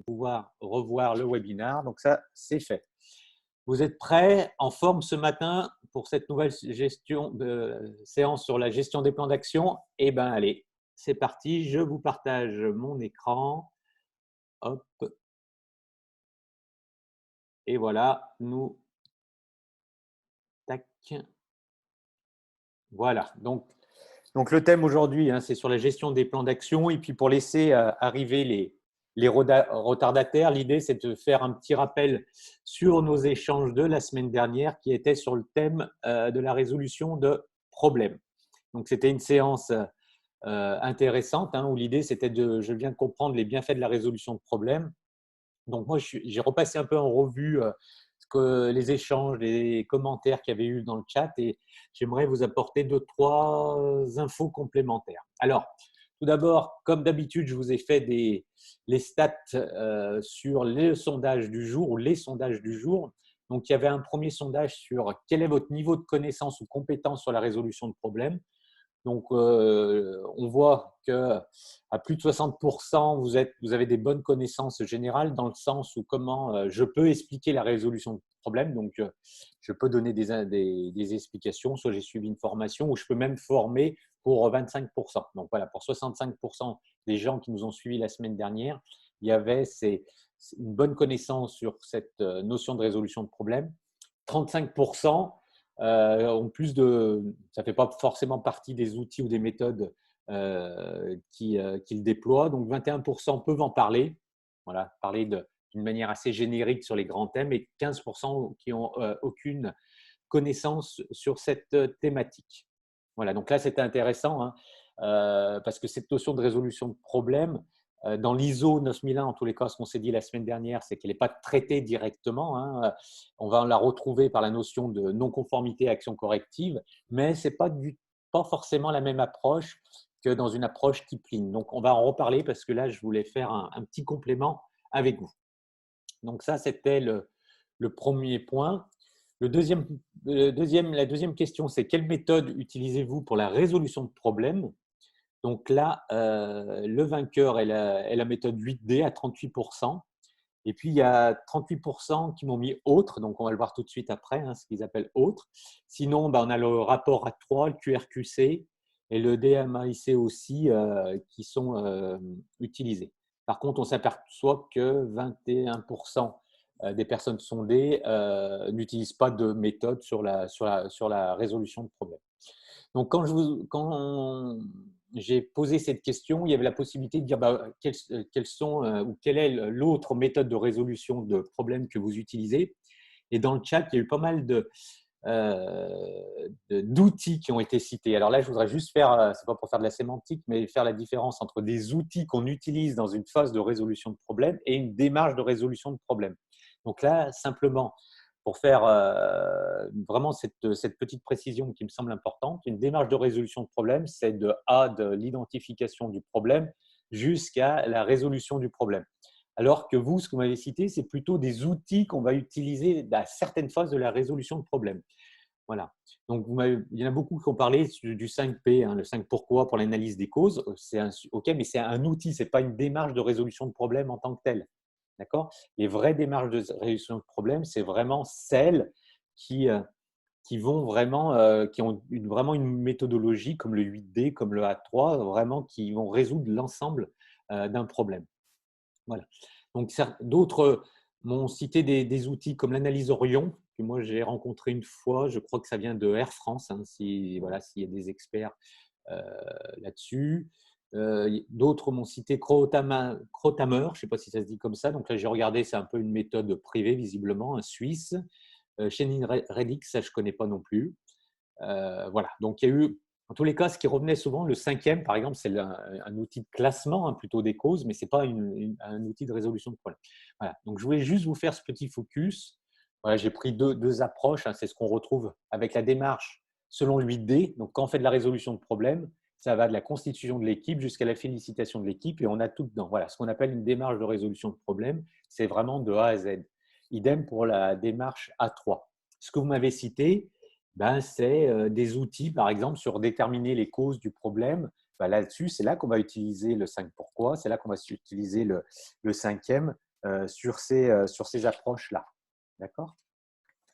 pouvoir revoir le webinaire. Donc ça, c'est fait. Vous êtes prêts, en forme ce matin pour cette nouvelle séance sur la gestion des plans d'action? Eh bien, allez, c'est parti. Je vous partage mon écran. Hop. Et voilà, tac. Voilà. Donc le thème aujourd'hui, c'est sur la gestion des plans d'action. Et puis, pour laisser arriver les retardataires, l'idée, c'est de faire un petit rappel sur nos échanges de la semaine dernière qui étaient sur le thème de la résolution de problèmes. Donc, c'était une séance intéressante où l'idée, c'était je viens de comprendre les bienfaits de la résolution de problèmes. Donc, moi, j'ai repassé un peu en revue les échanges, les commentaires qu'il y avait eu dans le chat et j'aimerais vous apporter 2-3 infos complémentaires. Alors, tout d'abord, comme d'habitude, je vous ai fait les stats sur les sondages du jour ou les sondages du jour. Donc, il y avait un premier sondage sur quel est votre niveau de connaissance ou compétence sur la résolution de problèmes. Donc, on voit qu'à plus de 60%, vous avez des bonnes connaissances générales dans le sens où comment je peux expliquer la résolution de problème. Donc, je peux donner des explications, soit j'ai suivi une formation ou je peux même former pour 25%. Donc, voilà, pour 65% des gens qui nous ont suivis la semaine dernière, il y avait une bonne connaissance sur cette notion de résolution de problème. 35% en plus ça ne fait pas forcément partie des outils ou des méthodes qu'ils déploient. Donc, 21% peuvent en parler, voilà, parler d'une manière assez générique sur les grands thèmes et 15% qui n'ont aucune connaissance sur cette thématique. Voilà, donc là, c'était intéressant parce que cette notion de résolution de problème, dans l'ISO 9001, en tous les cas, ce qu'on s'est dit la semaine dernière, c'est qu'elle n'est pas traitée directement. On va la retrouver par la notion de non-conformité action corrective, mais ce n'est pas forcément la même approche que dans une approche type Lean. Donc, on va en reparler parce que là, je voulais faire un petit complément avec vous. Donc, ça, c'était le premier point. La deuxième question, c'est quelle méthode utilisez-vous pour la résolution de problèmes? Donc là, le vainqueur est la méthode 8D à 38%. Et puis, il y a 38% qui m'ont mis autre. Donc, on va le voir tout de suite après, ce qu'ils appellent autre. Sinon, on a le rapport A3, le QRQC et le DMAIC aussi qui sont utilisés. Par contre, on s'aperçoit que 21% des personnes sondées n'utilisent pas de méthode sur la résolution de problèmes. Donc, quand j'ai posé cette question, il y avait la possibilité de dire quelle est l'autre méthode de résolution de problèmes que vous utilisez. Et dans le chat, il y a eu pas mal d'outils qui ont été cités. Alors là, je voudrais juste faire, c'est pas pour faire de la sémantique, mais faire la différence entre des outils qu'on utilise dans une phase de résolution de problème et une démarche de résolution de problème. Donc là, simplement, pour faire vraiment cette petite précision qui me semble importante, une démarche de résolution de problème, c'est de l'identification du problème jusqu'à la résolution du problème. Alors que vous, ce que vous m'avez cité, c'est plutôt des outils qu'on va utiliser à certaines phases de la résolution de problème. Voilà. Donc, il y en a beaucoup qui ont parlé du 5P, le 5 pourquoi pour l'analyse des causes. OK, mais c'est un outil, ce n'est pas une démarche de résolution de problème en tant que telle. D'accord? Les vraies démarches de résolution de problème, c'est vraiment celles qui vont vraiment, qui ont vraiment une méthodologie comme le 8D, comme le A3, vraiment qui vont résoudre l'ensemble d'un problème. Voilà. Donc, d'autres m'ont cité des outils comme l'analyse Orion, que moi j'ai rencontré une fois. Je crois que ça vient de Air France, s'il y a des experts là-dessus. D'autres m'ont cité Crotamer, je ne sais pas si ça se dit comme ça. Donc là, j'ai regardé, c'est un peu une méthode privée, visiblement, un Suisse. Chenin Redix, ça je ne connais pas non plus. Voilà, donc il y a eu, en tous les cas, ce qui revenait souvent, le 5e, par exemple, c'est un outil de classement plutôt des causes, mais ce n'est pas un outil de résolution de problème. Voilà, donc je voulais juste vous faire ce petit focus. Voilà, j'ai pris deux approches, c'est ce qu'on retrouve avec la démarche selon le 8D. Donc, quand on fait de la résolution de problème, ça va de la constitution de l'équipe jusqu'à la félicitation de l'équipe et on a tout dedans. Voilà, ce qu'on appelle une démarche de résolution de problème, c'est vraiment de A à Z. Idem pour la démarche A3. Ce que vous m'avez cité, c'est des outils, par exemple, sur déterminer les causes du problème. Là-dessus, c'est là qu'on va utiliser le 5 pourquoi, c'est là qu'on va utiliser le 5e sur ces approches-là. D'accord?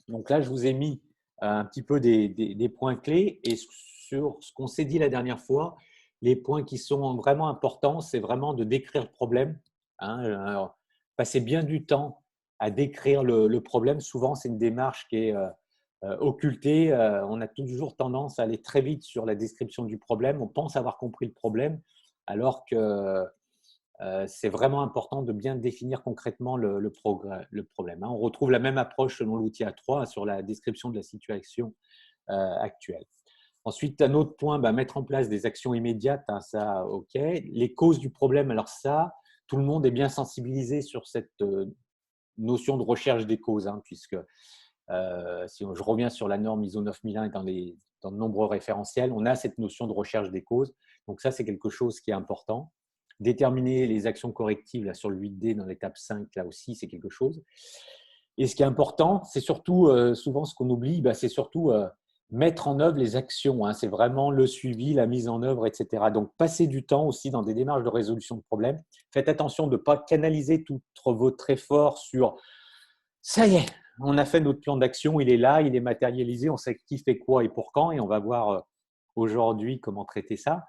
Donc là, je vous ai mis un petit peu des points clés et sur ce qu'on s'est dit la dernière fois, les points qui sont vraiment importants, c'est vraiment de décrire le problème. Hein. Alors, passer bien du temps à décrire le problème. Souvent, c'est une démarche qui est occultée. On a toujours tendance à aller très vite sur la description du problème. On pense avoir compris le problème, alors que c'est vraiment important de bien définir concrètement le problème. Hein. On retrouve la même approche selon l'outil A3 sur la description de la situation actuelle. Ensuite, un autre point, mettre en place des actions immédiates, hein, ça, OK. Les causes du problème, alors ça, tout le monde est bien sensibilisé sur cette notion de recherche des causes, hein, puisque si je reviens sur la norme ISO 9001 et dans de nombreux référentiels, on a cette notion de recherche des causes. Donc ça, c'est quelque chose qui est important. Déterminer les actions correctives là, sur le 8D dans l'étape 5, là aussi, c'est quelque chose. Et ce qui est important, c'est surtout, souvent ce qu'on oublie, c'est surtout mettre en œuvre les actions. Hein. C'est vraiment le suivi, la mise en œuvre, etc. Donc, passez du temps aussi dans des démarches de résolution de problèmes. Faites attention de ne pas canaliser tout votre effort sur « ça y est, on a fait notre plan d'action, il est là, il est matérialisé, on sait qui fait quoi et pour quand, et on va voir aujourd'hui comment traiter ça. »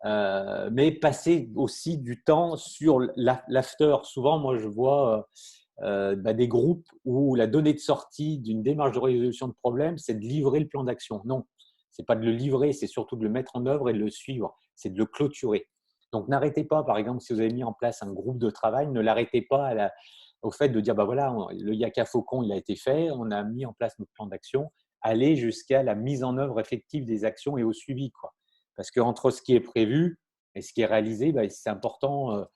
Mais passer aussi du temps sur l'after. Souvent, moi, je vois des groupes où la donnée de sortie d'une démarche de résolution de problème, c'est de livrer le plan d'action. Non, ce n'est pas de le livrer, c'est surtout de le mettre en œuvre et de le suivre. C'est de le clôturer. Donc, n'arrêtez pas, par exemple, si vous avez mis en place un groupe de travail, ne l'arrêtez pas au fait de dire, voilà, le Yaka Faucon, il a été fait, on a mis en place notre plan d'action, aller jusqu'à la mise en œuvre effective des actions et au suivi, quoi. Parce qu'entre ce qui est prévu et ce qui est réalisé, c'est important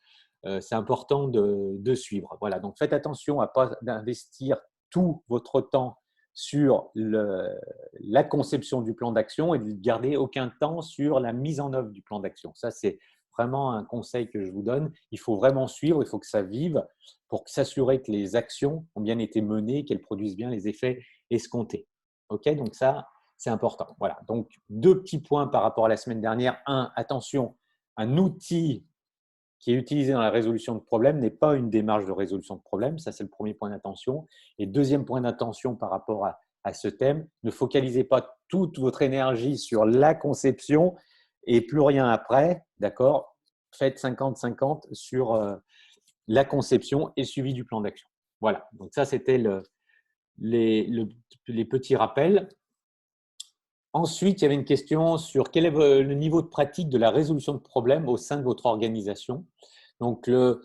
de suivre. Voilà. Donc, faites attention à ne pas investir tout votre temps sur la conception du plan d'action et de garder aucun temps sur la mise en œuvre du plan d'action. Ça, c'est vraiment un conseil que je vous donne. Il faut vraiment suivre, il faut que ça vive pour s'assurer que les actions ont bien été menées, qu'elles produisent bien les effets escomptés. OK, donc ça, c'est important. Voilà. Donc, 2 petits points par rapport à la semaine dernière. Un, attention, un outil qui est utilisé dans la résolution de problèmes n'est pas une démarche de résolution de problème. Ça, c'est le premier point d'attention. Et deuxième point d'attention par rapport à ce thème, ne focalisez pas toute votre énergie sur la conception et plus rien après, d'accord? Faites 50-50 sur la conception et suivi du plan d'action. Voilà, donc ça, c'était les petits rappels. Ensuite, il y avait une question sur quel est le niveau de pratique de la résolution de problèmes au sein de votre organisation. Donc, le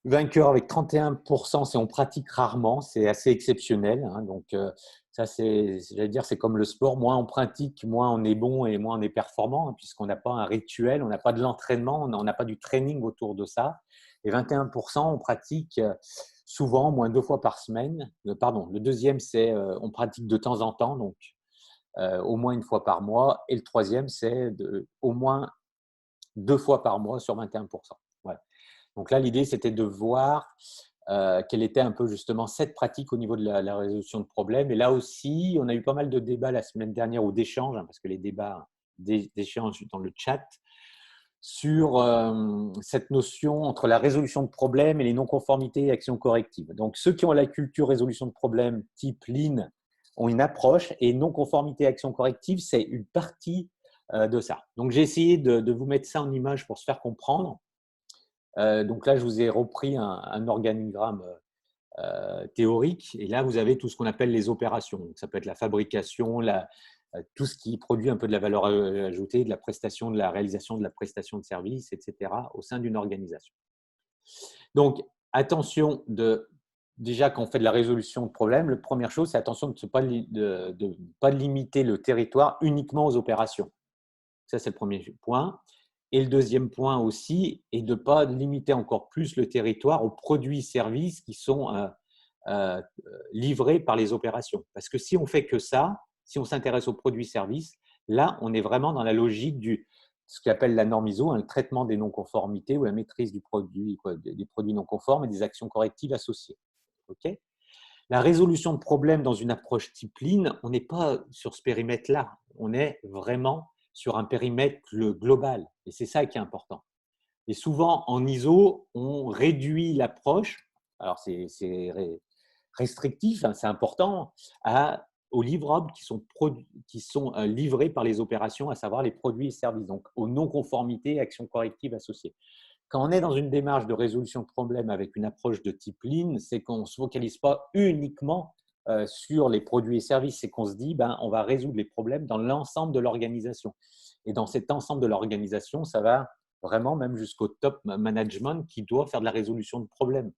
vainqueur avec 31%, c'est on pratique rarement, c'est assez exceptionnel. Hein. Donc, ça, j'allais dire, c'est comme le sport. Moins on pratique, moins on est bon et moins on est performant, hein, puisqu'on n'a pas un rituel, on n'a pas de l'entraînement, on n'a pas du training autour de ça. Et 21%, on pratique souvent, au moins 2 fois par semaine. Pardon, le deuxième, c'est on pratique de temps en temps, donc au moins 1 fois par mois. Et le troisième, c'est au moins 2 fois par mois sur 21%. Voilà. Donc là, l'idée, c'était de voir quelle était un peu justement cette pratique au niveau de la résolution de problèmes. Et là aussi, on a eu pas mal de débats la semaine dernière ou d'échanges, hein, parce que les débats d'échanges dans le chat, sur cette notion entre la résolution de problèmes et les non-conformités et actions correctives. Donc, ceux qui ont la culture résolution de problèmes type Lean ont une approche et non-conformité et actions correctives, c'est une partie de ça. Donc, j'ai essayé de vous mettre ça en image pour se faire comprendre. Donc là, je vous ai repris un organigramme théorique et là, vous avez tout ce qu'on appelle les opérations. Donc, ça peut être la fabrication, tout ce qui produit un peu de la valeur ajoutée, de la prestation, de la réalisation de la prestation de service, etc. au sein d'une organisation. Donc, attention déjà quand on fait de la résolution de problèmes, la première chose, c'est attention de ne pas limiter le territoire uniquement aux opérations. Ça, c'est le premier point. Et le deuxième point aussi est de ne pas limiter encore plus le territoire aux produits et services qui sont livrés par les opérations. Parce que si on fait que ça, si on s'intéresse aux produits et services, là, on est vraiment dans la logique ce qu'appelle la norme ISO, hein, le traitement des non-conformités ou la maîtrise des produits non conformes et des actions correctives associées. Okay, la résolution de problèmes dans une approche type Lean, on n'est pas sur ce périmètre-là. On est vraiment sur un périmètre global. Et c'est ça qui est important. Et souvent, en ISO, on réduit l'approche alors c'est restrictif, hein, c'est important, aux livrables qui sont livrés par les opérations, à savoir les produits et services, donc aux non-conformités et actions correctives associées. Quand on est dans une démarche de résolution de problème avec une approche de type Lean, c'est qu'on ne se focalise pas uniquement sur les produits et services, c'est qu'on se dit on va résoudre les problèmes dans l'ensemble de l'organisation. Et dans cet ensemble de l'organisation, ça va vraiment même jusqu'au top management qui doit faire de la résolution de problèmes.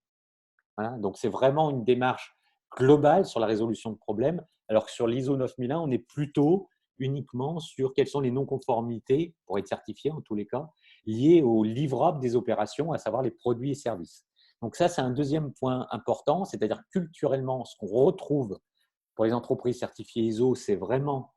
Voilà. Donc, c'est vraiment une démarche globale sur la résolution de problèmes, alors que sur l'ISO 9001, on est plutôt uniquement sur quelles sont les non-conformités, pour être certifié en tous les cas, liées aux livrables des opérations, à savoir les produits et services. Donc ça, c'est un deuxième point important, c'est-à-dire culturellement, ce qu'on retrouve pour les entreprises certifiées ISO, c'est vraiment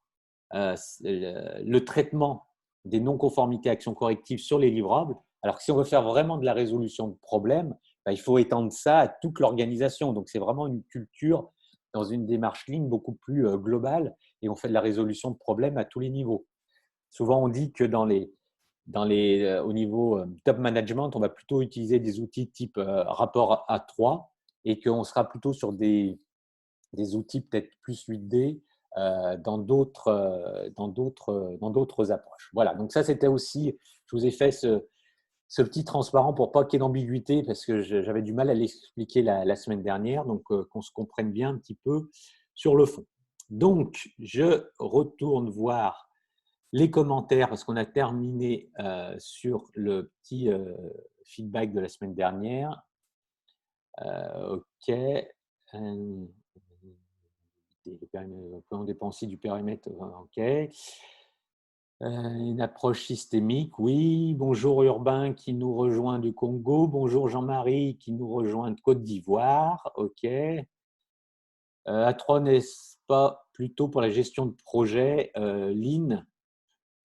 le traitement des non-conformités actions correctives sur les livrables. Alors que si on veut faire vraiment de la résolution de problèmes, il faut étendre ça à toute l'organisation. Donc, c'est vraiment une culture dans une démarche Lean beaucoup plus globale et on fait de la résolution de problèmes à tous les niveaux. Souvent, on dit que au niveau top management, on va plutôt utiliser des outils type rapport A3 et qu'on sera plutôt sur des outils peut-être plus 8D dans d'autres approches. Voilà, donc ça, c'était aussi, je vous ai fait ce petit transparent pour pas qu'il y ait d'ambiguïté parce que j'avais du mal à l'expliquer la semaine dernière, donc qu'on se comprenne bien un petit peu sur le fond. Donc, je retourne voir les commentaires parce qu'on a terminé sur le petit feedback de la semaine dernière. OK. On dépend aussi du périmètre. OK. Une approche systémique, oui. Bonjour Urbain qui nous rejoint du Congo. Bonjour Jean-Marie qui nous rejoint de Côte d'Ivoire. OK. A3, n'est-ce pas plutôt pour la gestion de projet Lean?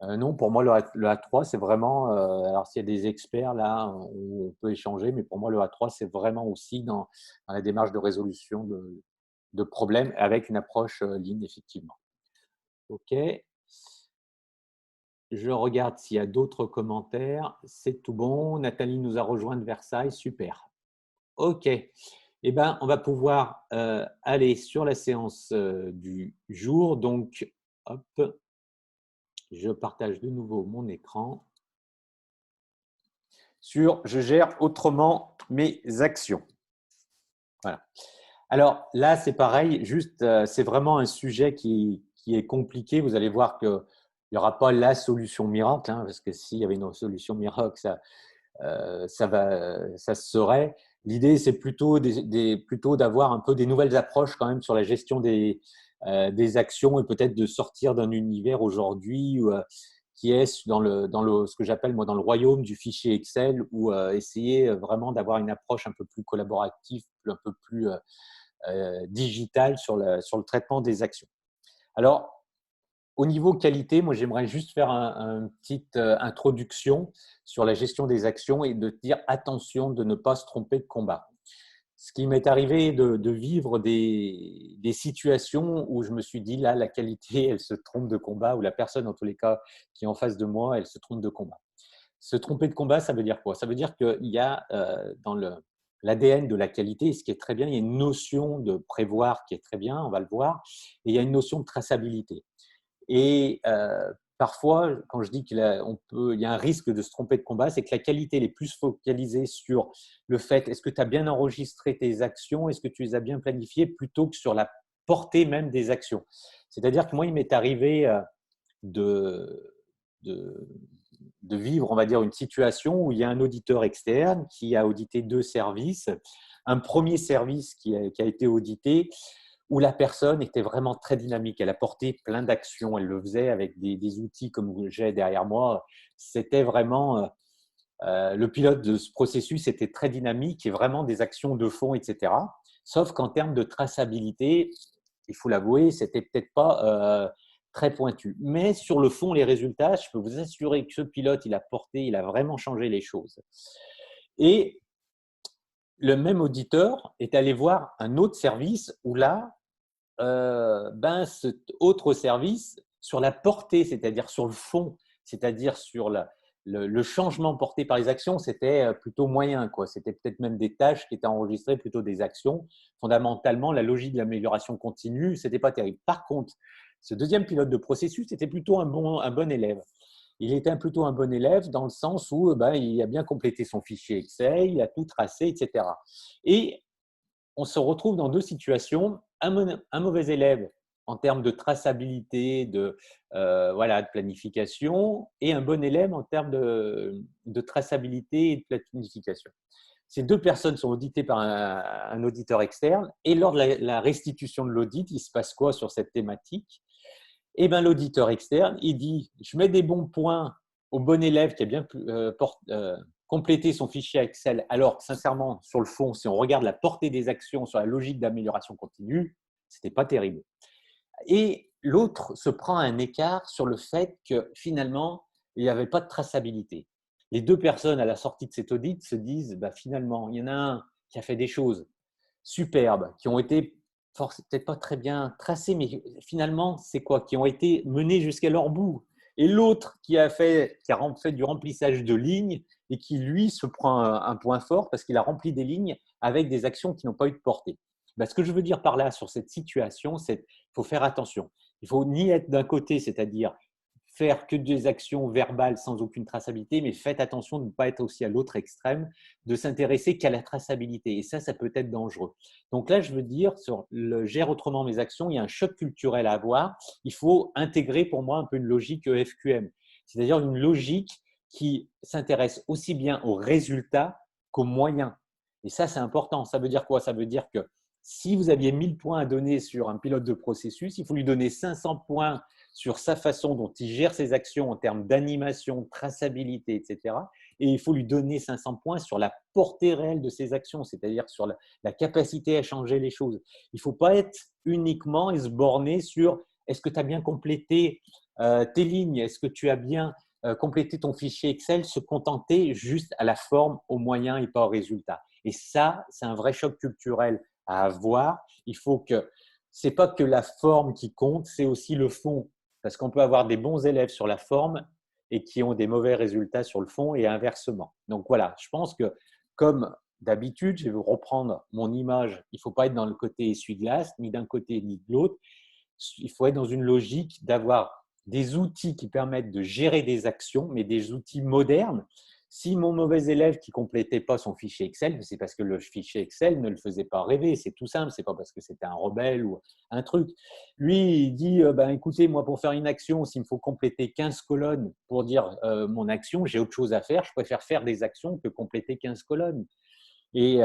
Non, pour moi, le A3, c'est vraiment… alors, s'il y a des experts là, on peut échanger, mais pour moi, le A3, c'est vraiment aussi dans la démarche de résolution de problèmes avec une approche Lean, effectivement. OK. Je regarde s'il y a d'autres commentaires. C'est tout bon. Nathalie nous a rejoint de Versailles. Super. OK. Eh bien, on va pouvoir aller sur la séance du jour. Donc, hop, je partage de nouveau mon écran. Je gère autrement mes actions. Voilà. Alors là, c'est pareil. Juste, c'est vraiment un sujet qui est compliqué. Vous allez voir qu'il n'y aura pas la solution miracle, hein, parce que s'il y avait une solution miracle, ça se saurait. L'idée, c'est plutôt d'avoir un peu des nouvelles approches quand même sur la gestion des actions et peut-être de sortir d'un univers aujourd'hui qui est dans ce que j'appelle moi dans le royaume du fichier Excel ou essayer vraiment d'avoir une approche un peu plus collaborative, un peu plus digitale sur le traitement des actions. Alors, au niveau qualité, moi, j'aimerais juste faire une petite introduction sur la gestion des actions et de dire attention de ne pas se tromper de combat. Ce qui m'est arrivé de vivre des situations où je me suis dit, là, la qualité, elle se trompe de combat, ou la personne, en tous les cas, qui est en face de moi, elle se trompe de combat. Se tromper de combat, ça veut dire quoi? Ça veut dire qu'il y a dans l'ADN de la qualité, ce qui est très bien, il y a une notion de prévoir qui est très bien, on va le voir, et il y a une notion de traçabilité. Et parfois, quand je dis qu'il y a un risque de se tromper de combat, c'est que la qualité elle est plus focalisée sur le fait est-ce que tu as bien enregistré tes actions, est-ce que tu les as bien planifiées, plutôt que sur la portée même des actions. C'est-à-dire que moi, il m'est arrivé de vivre, on va dire, une situation où il y a un auditeur externe qui a audité 2 services. Un premier service qui a été audité, où la personne était vraiment très dynamique. Elle apportait plein d'actions. Elle le faisait avec des outils comme j'ai derrière moi. C'était vraiment… le pilote de ce processus était très dynamique et vraiment des actions de fond, etc. Sauf qu'en termes de traçabilité, il faut l'avouer, c'était peut-être pas très pointu. Mais sur le fond, les résultats, je peux vous assurer que ce pilote, il a vraiment changé les choses. Et le même auditeur est allé voir un autre service où là, cet autre service, sur la portée, c'est-à-dire sur le fond, c'est-à-dire sur le changement porté par les actions, c'était plutôt moyen, quoi. C'était peut-être même des tâches qui étaient enregistrées plutôt des actions. Fondamentalement, la logique de l'amélioration continue, c'était pas terrible. Par contre, ce deuxième pilote de processus était plutôt un bon élève. Il était plutôt un bon élève dans le sens où il a bien complété son fichier Excel, il a tout tracé, etc. Et on se retrouve dans deux situations. Un mauvais élève en termes de traçabilité, de planification, et un bon élève en termes de traçabilité et de planification. Ces deux personnes sont auditées par un auditeur externe, et lors de la restitution de l'audit, il se passe quoi sur cette thématique? Eh bien, l'auditeur externe, il dit, je mets des bons points au bon élève qui a bien complété son fichier Excel, alors que sincèrement, sur le fond, si on regarde la portée des actions sur la logique d'amélioration continue, ce n'était pas terrible. Et l'autre se prend un écart sur le fait que finalement, il n'y avait pas de traçabilité. Les deux personnes à la sortie de cet audit se disent, finalement, il y en a un qui a fait des choses superbes, qui ont été peut-être pas très bien tracées, mais finalement, c'est quoi? Qui ont été menées jusqu'à leur bout. Et l'autre qui a fait du remplissage de lignes et qui, lui, se prend un point fort parce qu'il a rempli des lignes avec des actions qui n'ont pas eu de portée. Ce que je veux dire par là sur cette situation, c'est qu'il faut faire attention. Il faut ni être d'un côté, c'est-à-dire faire que des actions verbales sans aucune traçabilité, mais faites attention de ne pas être aussi à l'autre extrême, de s'intéresser qu'à la traçabilité. Et ça peut être dangereux. Donc là, je veux dire, sur le gère autrement mes actions, il y a un choc culturel à avoir. Il faut intégrer pour moi un peu une logique EFQM, c'est-à-dire une logique qui s'intéresse aussi bien aux résultats qu'aux moyens. Et ça, c'est important. Ça veut dire quoi? Ça veut dire que si vous aviez 1000 points à donner sur un pilote de processus, il faut lui donner 500 points sur sa façon dont il gère ses actions en termes d'animation, de traçabilité, etc. Et il faut lui donner 500 points sur la portée réelle de ses actions, c'est-à-dire sur la capacité à changer les choses. Il ne faut pas être uniquement et se borner sur est-ce que tu as bien complété tes lignes, est-ce que tu as bien complété ton fichier Excel, se contenter juste à la forme, aux moyens et pas au résultat. Et ça, c'est un vrai choc culturel à avoir. Il faut que ce n'est pas que la forme qui compte, c'est aussi le fond. Parce qu'on peut avoir des bons élèves sur la forme et qui ont des mauvais résultats sur le fond et inversement. Donc voilà, je pense que comme d'habitude, je vais vous reprendre mon image. Il ne faut pas être dans le côté essuie-glace, ni d'un côté ni de l'autre. Il faut être dans une logique d'avoir des outils qui permettent de gérer des actions, mais des outils modernes. Si mon mauvais élève qui complétait pas son fichier Excel, c'est parce que le fichier Excel ne le faisait pas rêver. C'est tout simple. C'est pas parce que c'était un rebelle ou un truc. Lui, il dit écoutez, moi, pour faire une action, s'il me faut compléter 15 colonnes pour dire mon action, j'ai autre chose à faire. Je préfère faire des actions que compléter 15 colonnes. Et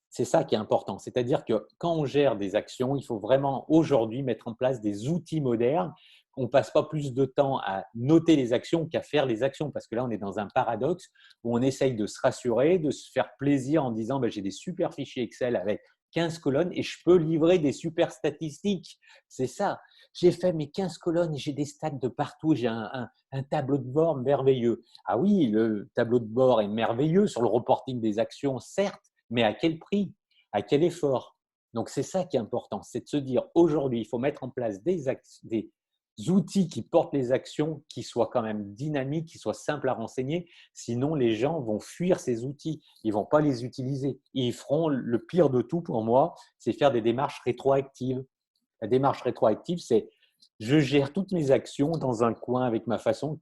c'est ça qui est important. C'est-à-dire que quand on gère des actions, il faut vraiment aujourd'hui mettre en place des outils modernes. On ne passe pas plus de temps à noter les actions qu'à faire les actions, parce que là, on est dans un paradoxe où on essaye de se rassurer, de se faire plaisir en disant j'ai des super fichiers Excel avec 15 colonnes et je peux livrer des super statistiques. C'est ça. J'ai fait mes 15 colonnes et j'ai des stats de partout. J'ai un tableau de bord merveilleux. Ah oui, le tableau de bord est merveilleux sur le reporting des actions, certes, mais à quel prix? À quel effort? Donc, c'est ça qui est important, c'est de se dire aujourd'hui, il faut mettre en place des outils qui portent les actions, qui soient quand même dynamiques, qui soient simples à renseigner. Sinon, les gens vont fuir ces outils. Ils ne vont pas les utiliser. Ils feront le pire de tout pour moi, c'est faire des démarches rétroactives. La démarche rétroactive, c'est je gère toutes mes actions dans un coin avec ma façon.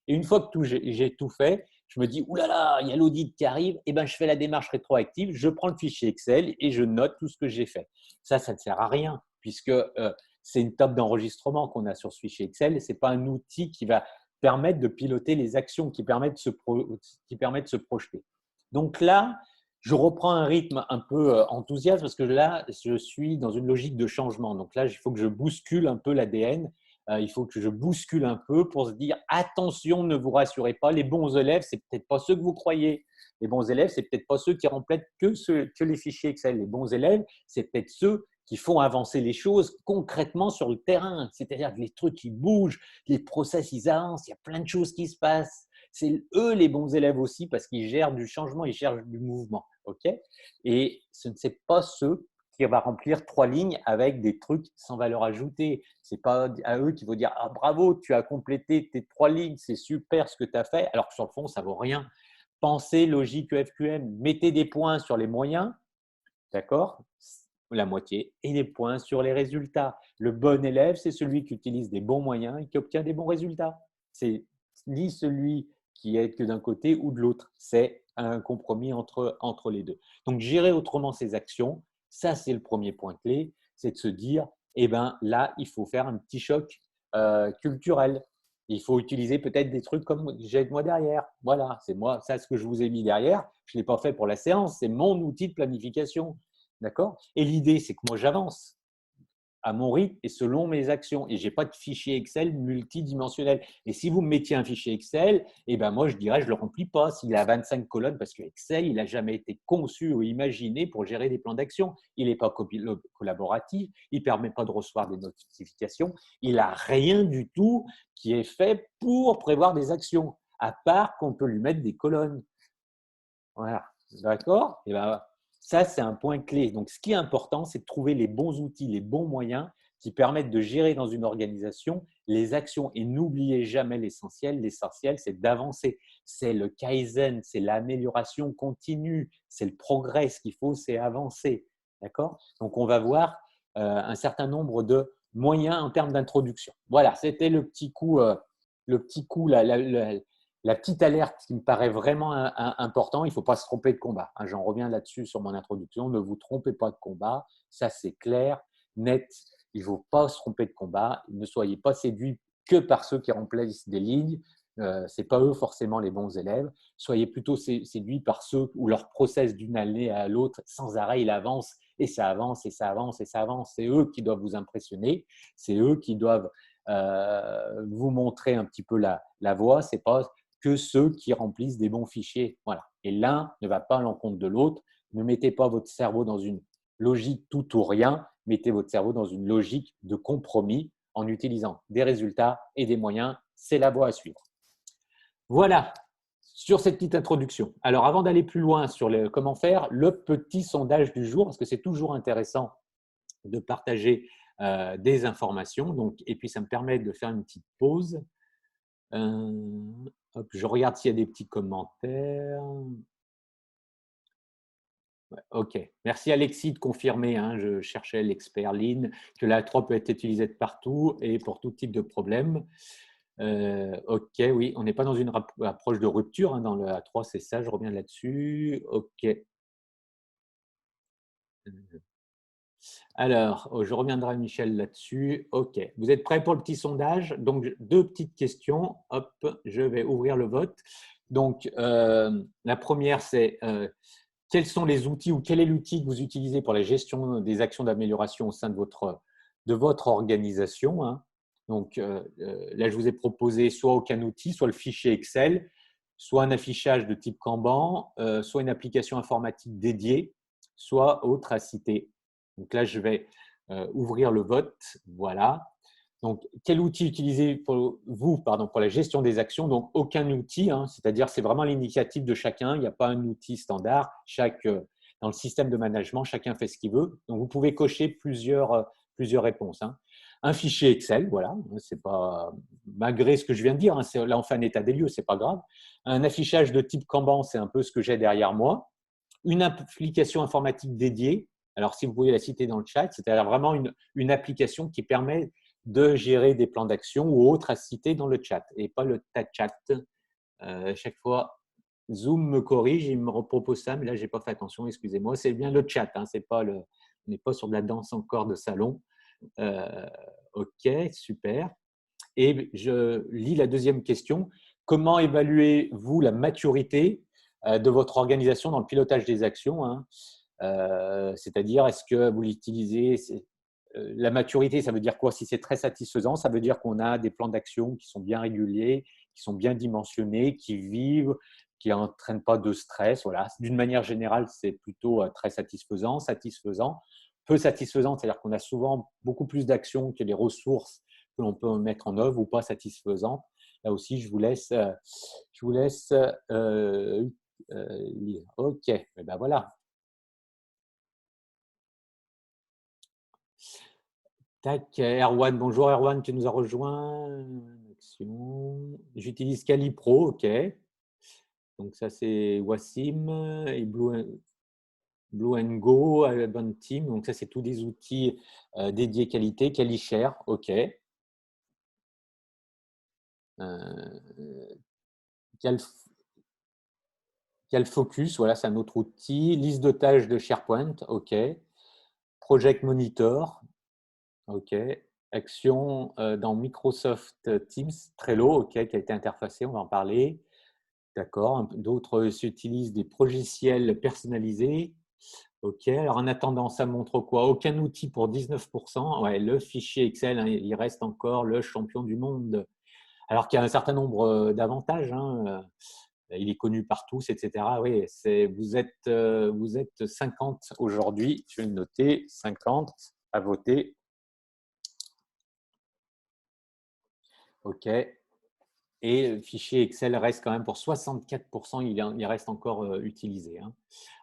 Et une fois que j'ai tout fait, je me dis, oulala, il y a l'audit qui arrive, et ben, je fais la démarche rétroactive, je prends le fichier Excel et je note tout ce que j'ai fait. Ça ne sert à rien, puisque c'est une table d'enregistrement qu'on a sur ce fichier Excel, et ce n'est pas un outil qui va permettre de piloter les actions, qui permet de se projeter. Donc là, je reprends un rythme un peu enthousiaste, parce que là, je suis dans une logique de changement. Donc là, il faut que je bouscule un peu l'ADN. Il faut que je bouscule un peu pour se dire attention, ne vous rassurez pas, les bons élèves, c'est peut-être pas ceux que vous croyez. Les bons élèves, c'est peut-être pas ceux qui remplètent que les fichiers Excel. Les bons élèves, c'est peut-être ceux qui font avancer les choses concrètement sur le terrain. C'est-à-dire que les trucs qui bougent, les process ils avancent, il y a plein de choses qui se passent. C'est eux les bons élèves aussi parce qu'ils gèrent du changement, ils gèrent du mouvement. Okay, et ce ne sont pas ceux qui va remplir 3 lignes avec des trucs sans valeur ajoutée. Ce n'est pas à eux qu'il faut dire ah, bravo, tu as complété tes 3 lignes, c'est super ce que tu as fait, alors que sur le fond, ça ne vaut rien. Pensez logique EFQM, mettez des points sur les moyens, d'accord, la moitié, et des points sur les résultats. Le bon élève, c'est celui qui utilise des bons moyens et qui obtient des bons résultats. C'est ni celui qui est que d'un côté ou de l'autre. C'est un compromis entre les deux. Donc, gérer autrement ses actions, ça, c'est le premier point clé, c'est de se dire, eh ben, là, il faut faire un petit choc culturel. Il faut utiliser peut-être des trucs comme j'ai moi derrière. Voilà, c'est moi, ça, ce que je vous ai mis derrière. Je ne l'ai pas fait pour la séance, c'est mon outil de planification. D'accord? Et l'idée, c'est que moi, j'avance à mon rythme et selon mes actions. Et je n'ai pas de fichier Excel multidimensionnel. Et si vous me mettiez un fichier Excel, eh ben moi, je dirais, je ne le remplis pas s'il a 25 colonnes, parce que Excel, il n'a jamais été conçu ou imaginé pour gérer des plans d'action. Il n'est pas collaboratif, il ne permet pas de recevoir des notifications, il n'a rien du tout qui est fait pour prévoir des actions, à part qu'on peut lui mettre des colonnes. Voilà, d'accord? Et ben, ça, c'est un point clé. Donc, ce qui est important, c'est de trouver les bons outils, les bons moyens qui permettent de gérer dans une organisation les actions. Et n'oubliez jamais l'essentiel. L'essentiel, c'est d'avancer. C'est le Kaizen, c'est l'amélioration continue, c'est le progrès. Ce qu'il faut, c'est avancer. D'accord? Donc, on va voir un certain nombre de moyens en termes d'introduction. Voilà, c'était le petit coup, la petite alerte qui me paraît vraiment important. Il ne faut pas se tromper de combat. J'en reviens là-dessus sur mon introduction. Ne vous trompez pas de combat. Ça, c'est clair, net. Il ne faut pas se tromper de combat. Ne soyez pas séduits que par ceux qui remplissent des lignes. Ce n'est pas eux forcément les bons élèves. Soyez plutôt séduits par ceux où leur process d'une année à l'autre, sans arrêt, il avance et ça avance et ça avance et ça avance. C'est eux qui doivent vous impressionner. C'est eux qui doivent vous montrer un petit peu la voie. Ce n'est pas que ceux qui remplissent des bons fichiers. Voilà. Et l'un ne va pas à l'encontre de l'autre. Ne mettez pas votre cerveau dans une logique tout ou rien. Mettez votre cerveau dans une logique de compromis en utilisant des résultats et des moyens. C'est la voie à suivre. Voilà sur cette petite introduction. Alors, avant d'aller plus loin sur comment faire, le petit sondage du jour, parce que c'est toujours intéressant de partager des informations. Donc, et puis, ça me permet de faire une petite pause. Hop, je regarde s'il y a des petits commentaires. Ouais, ok, merci Alexis de confirmer. Je cherchais l'expert Lean, que la 3 peut être utilisée de partout et pour tout type de problème. Ok, oui, on n'est pas dans une approche de rupture. Dans le A3, c'est ça, je reviens là-dessus. Ok. Alors, je reviendrai Michel là-dessus. Ok, vous êtes prêts pour le petit sondage? Donc, 2 petites questions. Hop, je vais ouvrir le vote. Donc, la première, c'est quels sont les outils ou quel est l'outil que vous utilisez pour la gestion des actions d'amélioration au sein de votre organisation? Donc, là, je vous ai proposé soit aucun outil, soit le fichier Excel, soit un affichage de type Kanban, soit une application informatique dédiée, soit autre à citer. Donc là, je vais ouvrir le vote. Voilà. Donc, quel outil utilisez vous pour la gestion des actions? Donc, aucun outil, c'est-à-dire c'est vraiment l'initiative de chacun. Il n'y a pas un outil standard. Dans le système de management, chacun fait ce qu'il veut. Donc, vous pouvez cocher plusieurs réponses. Un fichier Excel, voilà, c'est pas malgré ce que je viens de dire. Là, on fait un état des lieux, c'est pas grave. Un affichage de type Kanban, c'est un peu ce que j'ai derrière moi. Une application informatique dédiée. Alors, si vous pouvez la citer dans le chat, c'est-à-dire vraiment une application qui permet de gérer des plans d'action ou autres à citer dans le chat et pas le tas chat. Chaque fois, Zoom me corrige, il me propose ça, mais là, je n'ai pas fait attention, excusez-moi. C'est bien le chat, on n'est pas sur de la danse encore de salon. Ok, super. Et je lis la deuxième question. Comment évaluez-vous la maturité de votre organisation dans le pilotage des actions? C'est-à-dire, est-ce que vous l'utilisez? La maturité, ça veut dire quoi? Si c'est très satisfaisant, ça veut dire qu'on a des plans d'action qui sont bien réguliers, qui sont bien dimensionnés, qui vivent, qui n'entraînent pas de stress. Voilà. D'une manière générale, c'est plutôt très satisfaisant. Peu satisfaisant, c'est-à-dire qu'on a souvent beaucoup plus d'actions que les ressources que l'on peut mettre en œuvre ou pas satisfaisant. Là aussi, je vous laisse lire. Ok, et ben voilà. Tac, Erwan, bonjour Erwan, tu nous as rejoint. Action. J'utilise Calipro, ok. Donc ça c'est Wassim et Blue and Go, Bon Team. Donc ça c'est tous des outils dédiés qualité. Calishare, ok. Cal, Calfocus, voilà, c'est un autre outil. Liste de tâches de SharePoint, ok. Project Monitor, ok. Action dans Microsoft Teams, Trello, ok, qui a été interfacé, on va en parler. D'accord. D'autres utilisent des logiciels personnalisés. Ok. Alors en attendant, ça montre quoi? Aucun outil pour 19%. Ouais, le fichier Excel, hein, il reste encore le champion du monde. Alors qu'il y a un certain nombre d'avantages. Hein. Il est connu par tous, etc. Oui, vous êtes 50 aujourd'hui. Je vais le noter, 50 à voter. OK. Et le fichier Excel reste quand même pour 64%, il reste encore utilisé. Hein.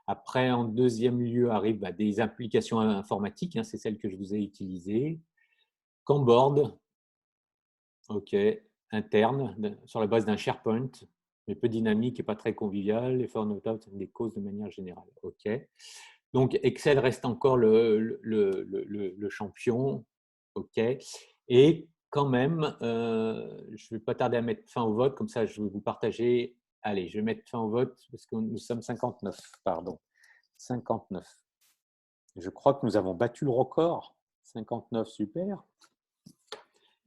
Après, en deuxième lieu, arrivent des applications informatiques. Hein, c'est celle que je vous ai utilisée. Camboard, OK, interne, sur la base d'un SharePoint, mais peu dynamique et pas très convivial. Et faire note des causes de manière générale. OK. Donc, Excel reste encore le champion. OK. Et quand même, je ne vais pas tarder à mettre fin au vote. Comme ça, je vais vous partager. Allez, je vais mettre fin au vote parce que nous sommes 59. Pardon. 59. Je crois que nous avons battu le record. 59, super.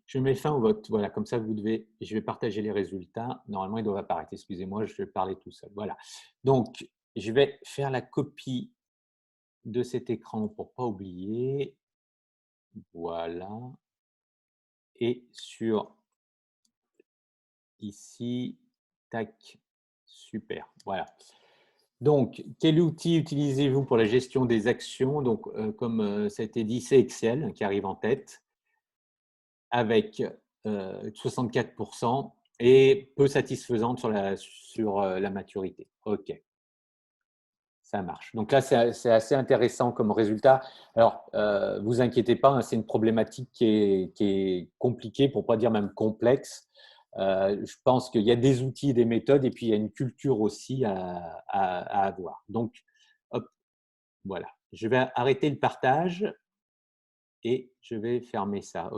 Je mets fin au vote. Voilà, comme ça, je vais partager les résultats. Normalement, ils doivent apparaître. Excusez-moi, je vais parler tout seul. Voilà. Donc, je vais faire la copie de cet écran pour ne pas oublier. Voilà. Et sur ici, tac, super. Voilà. Donc, quel outil utilisez-vous pour la gestion des actions? Donc, comme ça a été dit, c'est Excel qui arrive en tête avec 64% et peu satisfaisante sur la maturité. OK, ça marche. Donc là, c'est assez intéressant comme résultat. Alors, vous inquiétez pas, hein, c'est une problématique qui est compliquée, pour ne pas dire même complexe. Je pense qu'il y a des outils, des méthodes, et puis il y a une culture aussi à avoir. Donc, hop, voilà. Je vais arrêter le partage et je vais fermer ça.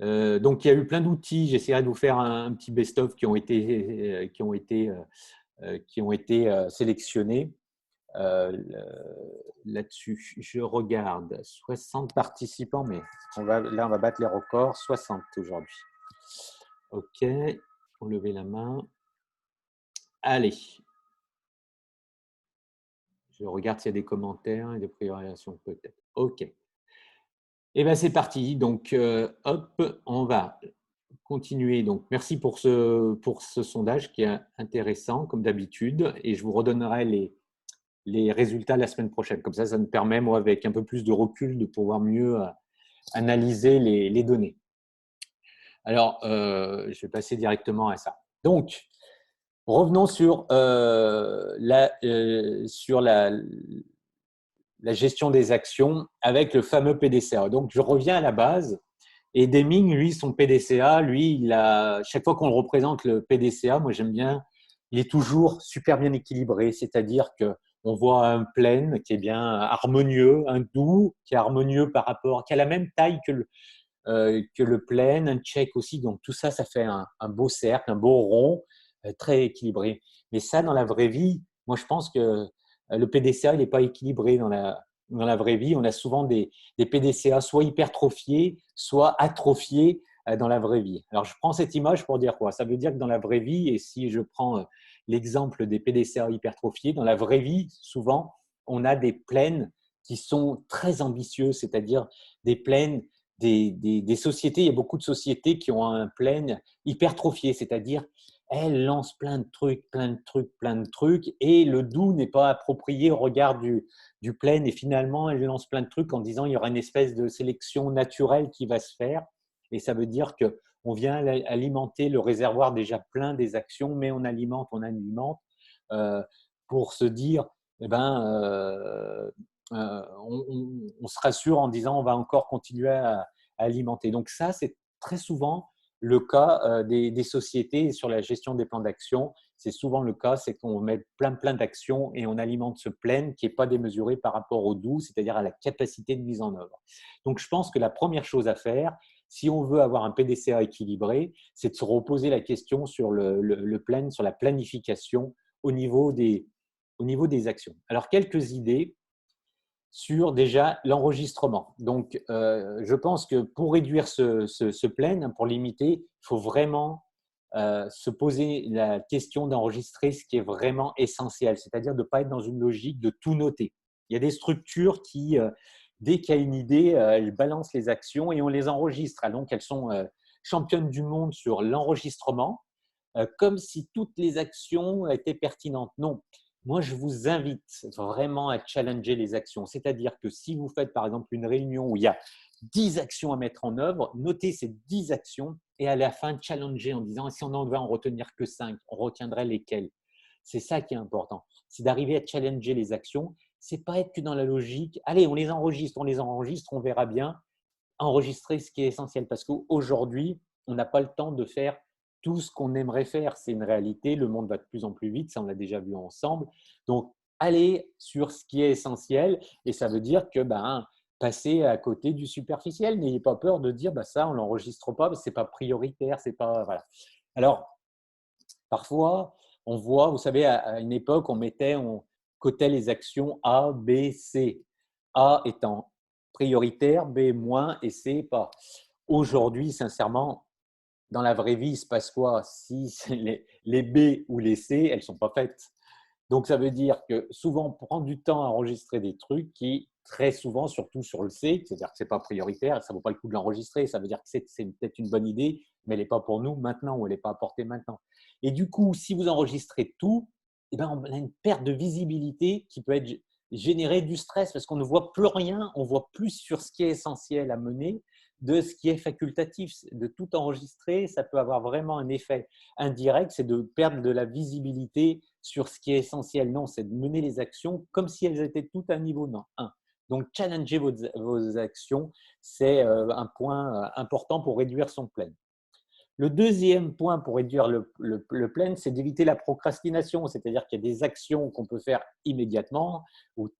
Donc, il y a eu plein d'outils. J'essaierai de vous faire un petit best-of qui ont été sélectionnés là-dessus. Je regarde 60 participants, mais on va battre les records. 60 aujourd'hui. OK, on levez la main. Allez. Je regarde s'il y a des commentaires et des priorisations peut-être. OK. Et bien, c'est parti. Donc, hop, on va continuer. Donc, merci pour ce sondage qui est intéressant, comme d'habitude. Et je vous redonnerai les résultats la semaine prochaine. Comme ça me permet, moi, avec un peu plus de recul, de pouvoir mieux analyser les données. Alors, je vais passer directement à ça. Donc, revenons sur la gestion des actions avec le fameux PDCA. Donc, je reviens à la base. Et Deming, lui, son PDCA, lui, chaque fois qu'on le représente, le PDCA, moi j'aime bien, il est toujours super bien équilibré, c'est-à-dire qu'on voit un plein qui est bien harmonieux, un doux qui est harmonieux qui a la même taille que le plein, un check aussi. Donc tout ça, ça fait un beau cercle, un beau rond, très équilibré. Mais ça, dans la vraie vie, moi je pense que le PDCA, il n'est pas équilibré dans la vraie vie. On a souvent des PDCA soit hypertrophiés, soit atrophiés dans la vraie vie. Alors je prends cette image pour dire quoi? Ça veut dire que dans la vraie vie, et si je prends l'exemple des PDCA hypertrophiés, dans la vraie vie, souvent, on a des plaines qui sont très ambitieuses, c'est-à-dire des plaines des sociétés. Il y a beaucoup de sociétés qui ont un plein hypertrophié, c'est-à-dire elles lancent plein de trucs, plein de trucs, plein de trucs, et le doux n'est pas approprié au regard du plein, et finalement elles lancent plein de trucs en disant il y aura une espèce de sélection naturelle qui va se faire, et ça veut dire qu'on vient alimenter le réservoir déjà plein des actions, mais on alimente pour se dire, eh ben, on se rassure en disant on va encore continuer à alimenter. Donc ça, c'est très souvent le cas des sociétés sur la gestion des plans d'action. C'est souvent le cas, c'est qu'on met plein d'actions et on alimente ce plein qui n'est pas démesuré par rapport au doux, c'est-à-dire à la capacité de mise en œuvre. Donc je pense que la première chose à faire, si on veut avoir un PDCA équilibré, c'est de se reposer la question sur le plan, sur la planification au niveau des actions. Alors quelques idées sur déjà l'enregistrement. Donc, je pense que pour réduire ce plein, pour limiter, il faut vraiment se poser la question d'enregistrer ce qui est vraiment essentiel, c'est-à-dire de ne pas être dans une logique de tout noter. Il y a des structures qui, dès qu'il y a une idée, elles balancent les actions et on les enregistre. Donc, elles sont championnes du monde sur l'enregistrement, comme si toutes les actions étaient pertinentes. Non, moi, je vous invite vraiment à challenger les actions. C'est-à-dire que si vous faites, par exemple, une réunion où il y a 10 actions à mettre en œuvre, notez ces 10 actions et à la fin, challenger en disant si on en devait en retenir que 5, on retiendrait lesquelles. C'est ça qui est important. C'est d'arriver à challenger les actions. C'est pas être que dans la logique. Allez, on les enregistre, on verra bien. Enregistrer ce qui est essentiel parce qu'aujourd'hui, on n'a pas le temps de faire tout ce qu'on aimerait faire. C'est une réalité. Le monde va de plus en plus vite. Ça, on l'a déjà vu ensemble. Donc, allez sur ce qui est essentiel et ça veut dire que passer à côté du superficiel. N'ayez pas peur de dire ça, on ne l'enregistre pas, ce n'est pas prioritaire. C'est pas, voilà. Alors, parfois, on voit, vous savez, à une époque, on cotait les actions A, B, C. A étant prioritaire, B moins et C pas. Aujourd'hui, sincèrement, dans la vraie vie, il se passe quoi? Si les B ou les C, elles ne sont pas faites. Donc, ça veut dire que souvent, on prend du temps à enregistrer des trucs qui, très souvent, surtout sur le C, c'est-à-dire que ce n'est pas prioritaire, ça ne vaut pas le coup de l'enregistrer, ça veut dire que c'est peut-être une bonne idée, mais elle n'est pas pour nous maintenant ou elle n'est pas apportée maintenant. Et du coup, si vous enregistrez tout, on a une perte de visibilité qui peut être générer du stress parce qu'on ne voit plus rien, on voit plus sur ce qui est essentiel à mener de ce qui est facultatif. De tout enregistrer, ça peut avoir vraiment un effet indirect, c'est de perdre de la visibilité sur ce qui est essentiel. Non, c'est de mener les actions comme si elles étaient toutes à niveau 1. Donc, challenger vos actions, c'est un point important pour réduire son plein. Le deuxième point pour réduire le plein, c'est d'éviter la procrastination. C'est-à-dire qu'il y a des actions qu'on peut faire immédiatement ou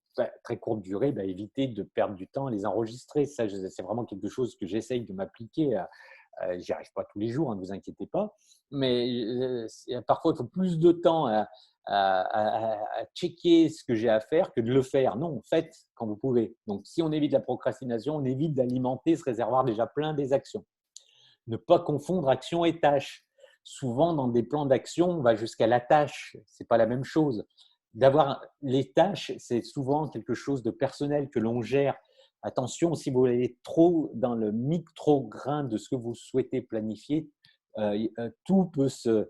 très courte durée, éviter de perdre du temps à les enregistrer. Ça, c'est vraiment quelque chose que j'essaye de m'appliquer. J'y arrive pas tous les jours, ne vous inquiétez pas. Mais parfois, il faut plus de temps à checker ce que j'ai à faire que de le faire. Non, faites quand vous pouvez. Donc, si on évite la procrastination, on évite d'alimenter ce réservoir déjà plein des actions. Ne pas confondre action et tâche. Souvent, dans des plans d'action, on va jusqu'à la tâche. Ce n'est pas la même chose. D'avoir les tâches, c'est souvent quelque chose de personnel que l'on gère. Attention, si vous allez trop dans le micro-grain de ce que vous souhaitez planifier, tout peut se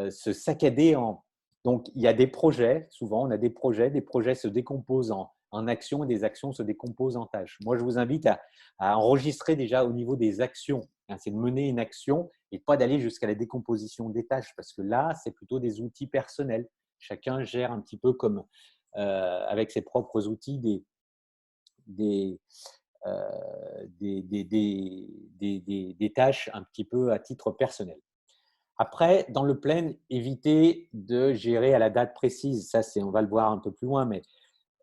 saccader en… Donc, il y a des projets, souvent on a des projets se décomposent en actions et des actions se décomposent en tâches. Moi, je vous invite à enregistrer déjà au niveau des actions. C'est de mener une action et pas d'aller jusqu'à la décomposition des tâches parce que là, c'est plutôt des outils personnels. Chacun gère un petit peu comme avec ses propres outils des tâches un petit peu à titre personnel. Après, dans le plein, évitez de gérer à la date précise. Ça, on va le voir un peu plus loin, mais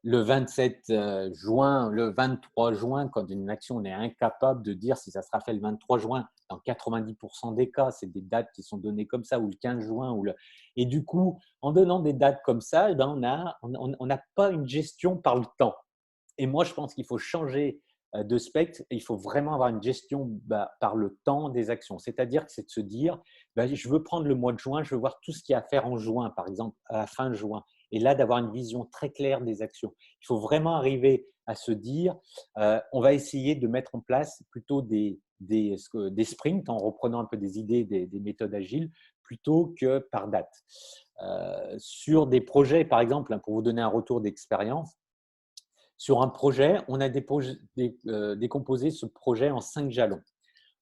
le 27 juin, le 23 juin, quand une action, on est incapable de dire si ça sera fait le 23 juin, dans 90% des cas, c'est des dates qui sont données comme ça, ou le 15 juin. Et du coup, en donnant des dates comme ça, on n'a pas une gestion par le temps. Et moi, je pense qu'il faut changer de spectre et il faut vraiment avoir une gestion par le temps des actions. C'est-à-dire que c'est de se dire, je veux prendre le mois de juin, je veux voir tout ce qu'il y a à faire en juin, par exemple, à la fin juin. Et là, d'avoir une vision très claire des actions. Il faut vraiment arriver à se dire, on va essayer de mettre en place plutôt des sprints en reprenant un peu des idées des méthodes agiles plutôt que par date. Sur des projets, par exemple, pour vous donner un retour d'expérience, sur un projet, on a décomposé ce projet en 5 jalons.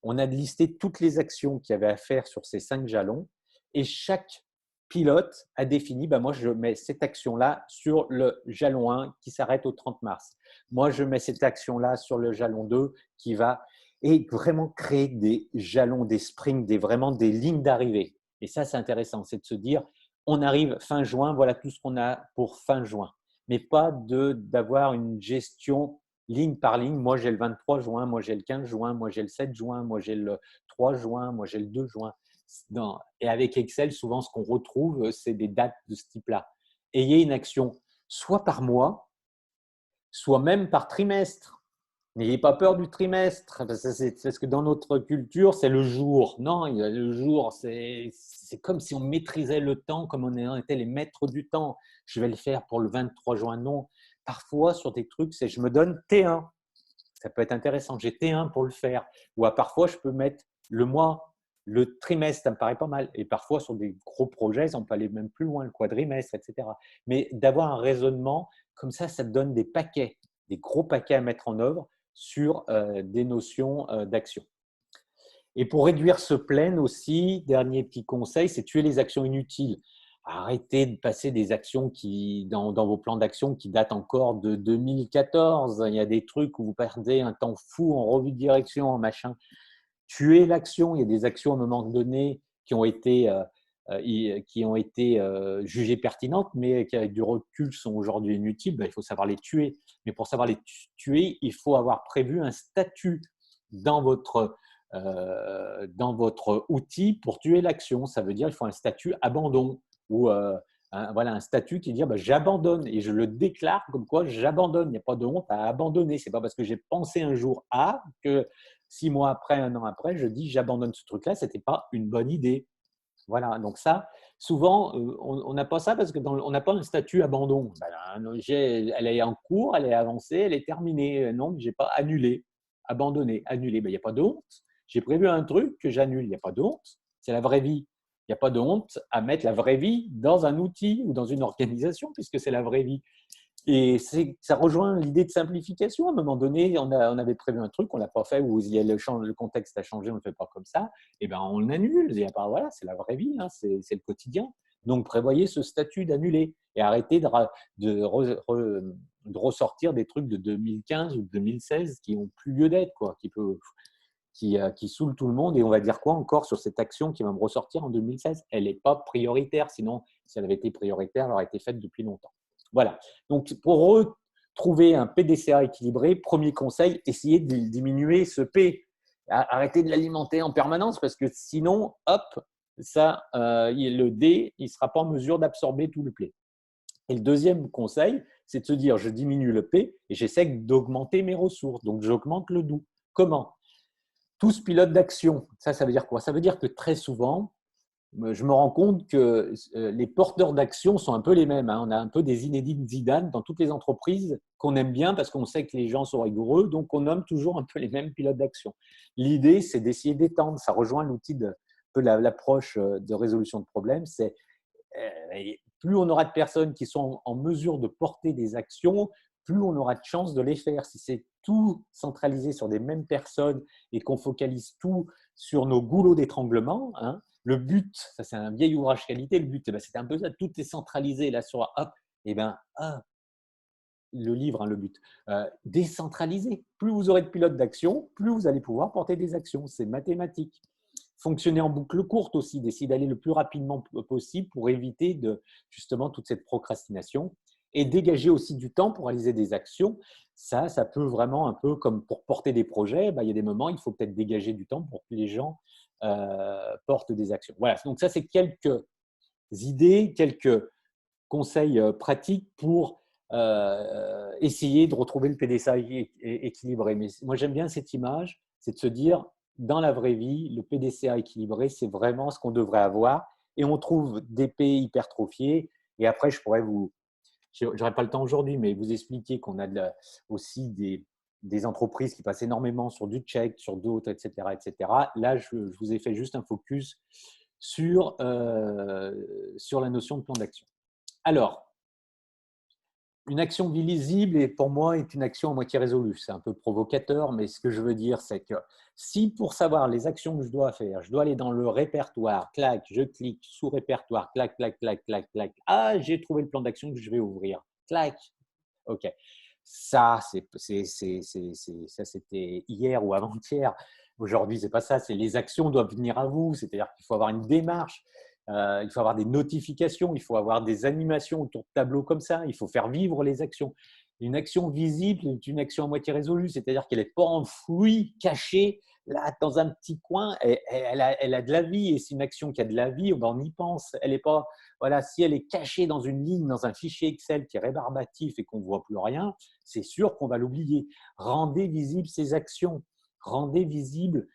On a listé toutes les actions qu'il y avait à faire sur ces 5 jalons et chaque pilote a défini, ben moi, je mets cette action-là sur le jalon 1 qui s'arrête au 30 mars. Moi, je mets cette action-là sur le jalon 2 qui va… Et vraiment créer des jalons, des sprints, vraiment des lignes d'arrivée. Et ça, c'est intéressant, c'est de se dire, on arrive fin juin, voilà tout ce qu'on a pour fin juin. Mais pas d'avoir une gestion ligne par ligne. Moi, j'ai le 23 juin, moi, j'ai le 15 juin, moi, j'ai le 7 juin, moi, j'ai le 3 juin, moi, j'ai le 2 juin. Et avec Excel, souvent, ce qu'on retrouve, c'est des dates de ce type-là. Ayez une action soit par mois, soit même par trimestre. N'ayez pas peur du trimestre, parce que dans notre culture, c'est le jour. Non, le jour, c'est comme si on maîtrisait le temps, comme on était les maîtres du temps. Je vais le faire pour le 23 juin. Non, parfois, sur des trucs, c'est je me donne T1. Ça peut être intéressant. J'ai T1 pour le faire. Ou parfois, je peux mettre le mois, le trimestre, ça me paraît pas mal. Et parfois, sur des gros projets, on peut aller même plus loin, le quadrimestre, etc. Mais d'avoir un raisonnement, comme ça te donne des paquets, des gros paquets à mettre en œuvre sur des notions d'action. Et pour réduire ce plan aussi, dernier petit conseil, c'est tuer les actions inutiles. Arrêtez de passer des actions dans vos plans d'action qui datent encore de 2014. Il y a des trucs où vous perdez un temps fou en revue de direction, en machin. Tuez l'action. Il y a des actions à un moment donné qui ont été jugées pertinentes, mais qui, avec du recul, sont aujourd'hui inutiles. Ben, il faut savoir les tuer. Mais pour savoir les tuer, il faut avoir prévu un statut dans votre outil pour tuer l'action. Ça veut dire qu'il faut un statut abandon ou voilà, un statut qui dit bah, j'abandonne et je le déclare comme quoi j'abandonne. Il n'y a pas de honte à abandonner. Ce n'est pas parce que j'ai pensé un jour à que 6 mois après, 1 an après, je dis j'abandonne ce truc-là. Ce n'était pas une bonne idée. Voilà, donc ça, souvent, on n'a pas ça parce qu'on n'a pas un statut abandon. Ben, elle est en cours, elle est avancée, elle est terminée. Non, je n'ai pas annulé, abandonné, annulé. Ben, il n'y a pas de honte. J'ai prévu un truc que j'annule. Il n'y a pas de honte. C'est la vraie vie. Il n'y a pas de honte à mettre la vraie vie dans un outil ou dans une organisation puisque c'est la vraie vie. Et ça rejoint l'idée de simplification. À un moment donné, on avait prévu un truc, on ne l'a pas fait, ou le contexte a changé, on ne le fait pas comme ça, et ben on l'annule. Voilà, c'est la vraie vie, hein, c'est le quotidien. Donc prévoyez ce statut d'annuler et arrêtez de ressortir des trucs de 2015 ou de 2016 qui n'ont plus lieu d'être, qui saoulent tout le monde. Et on va dire quoi encore sur cette action qui va me ressortir en 2016 ? Elle n'est pas prioritaire, sinon si elle avait été prioritaire, elle aurait été faite depuis longtemps. Voilà. Donc, pour retrouver un PDCA équilibré, premier conseil, essayez de diminuer ce P. Arrêtez de l'alimenter en permanence parce que sinon, hop, le D, il ne sera pas en mesure d'absorber tout le P. Et le deuxième conseil, c'est de se dire, je diminue le P et j'essaie d'augmenter mes ressources. Donc, j'augmente le DOU. Comment ? Tous pilotes d'action. Ça veut dire quoi ? Ça veut dire que très souvent, je me rends compte que les porteurs d'action sont un peu les mêmes. On a un peu des Zinedine Zidane dans toutes les entreprises qu'on aime bien parce qu'on sait que les gens sont rigoureux, donc on nomme toujours un peu les mêmes pilotes d'action. L'idée, c'est d'essayer d'étendre. Ça rejoint l'outil l'approche de résolution de problèmes. C'est plus on aura de personnes qui sont en mesure de porter des actions, plus on aura de chances de les faire. Si c'est tout centralisé sur des mêmes personnes et qu'on focalise tout sur nos goulots d'étranglement, le but, ça c'est un vieil ouvrage qualité, le but, c'est un peu ça, tout est centralisé là sur hop, le livre, le but, décentraliser. Plus vous aurez de pilotes d'action, plus vous allez pouvoir porter des actions, c'est mathématique. Fonctionner en boucle courte aussi, d'essayer d'aller le plus rapidement possible pour éviter justement toute cette procrastination et dégager aussi du temps pour réaliser des actions. Ça peut vraiment un peu comme pour porter des projets, il y a des moments, il faut peut-être dégager du temps pour que les gens portent des actions. Voilà, donc ça, c'est quelques idées, quelques conseils pratiques pour essayer de retrouver le PDCA équilibré. Mais moi, j'aime bien cette image, c'est de se dire, dans la vraie vie, le PDCA équilibré, c'est vraiment ce qu'on devrait avoir. Et on trouve des P hypertrophiés. Et après, je n'aurai pas le temps aujourd'hui, mais vous expliquer qu'on a aussi des entreprises qui passent énormément sur du check, sur d'autres, etc., etc. Là, je vous ai fait juste un focus sur la notion de plan d'action. Alors, Une action visible, et pour moi, est une action à moitié résolue. C'est un peu provocateur, mais ce que je veux dire, c'est que si pour savoir les actions que je dois faire, je dois aller dans le répertoire, clac, je clique sous répertoire, clac, clac, clac, clac, clac. Ah, j'ai trouvé le plan d'action que je vais ouvrir. Clac. OK. Ça, ça, c'était hier ou avant-hier. Aujourd'hui, c'est pas ça. C'est les actions doivent venir à vous. C'est-à-dire qu'il faut avoir une démarche. Il faut avoir des notifications. Il faut avoir des animations autour de tableaux comme ça. Il faut faire vivre les actions. Une action visible est une action à moitié résolue. C'est-à-dire qu'elle n'est pas enfouie, cachée, là, dans un petit coin. Elle a de la vie. Et c'est une action qui a de la vie. Ben, on y pense. Elle est pas, voilà, si elle est cachée dans une ligne, dans un fichier Excel qui est rébarbatif et qu'on ne voit plus rien, c'est sûr qu'on va l'oublier. Rendez visibles ces actions, rendez visibles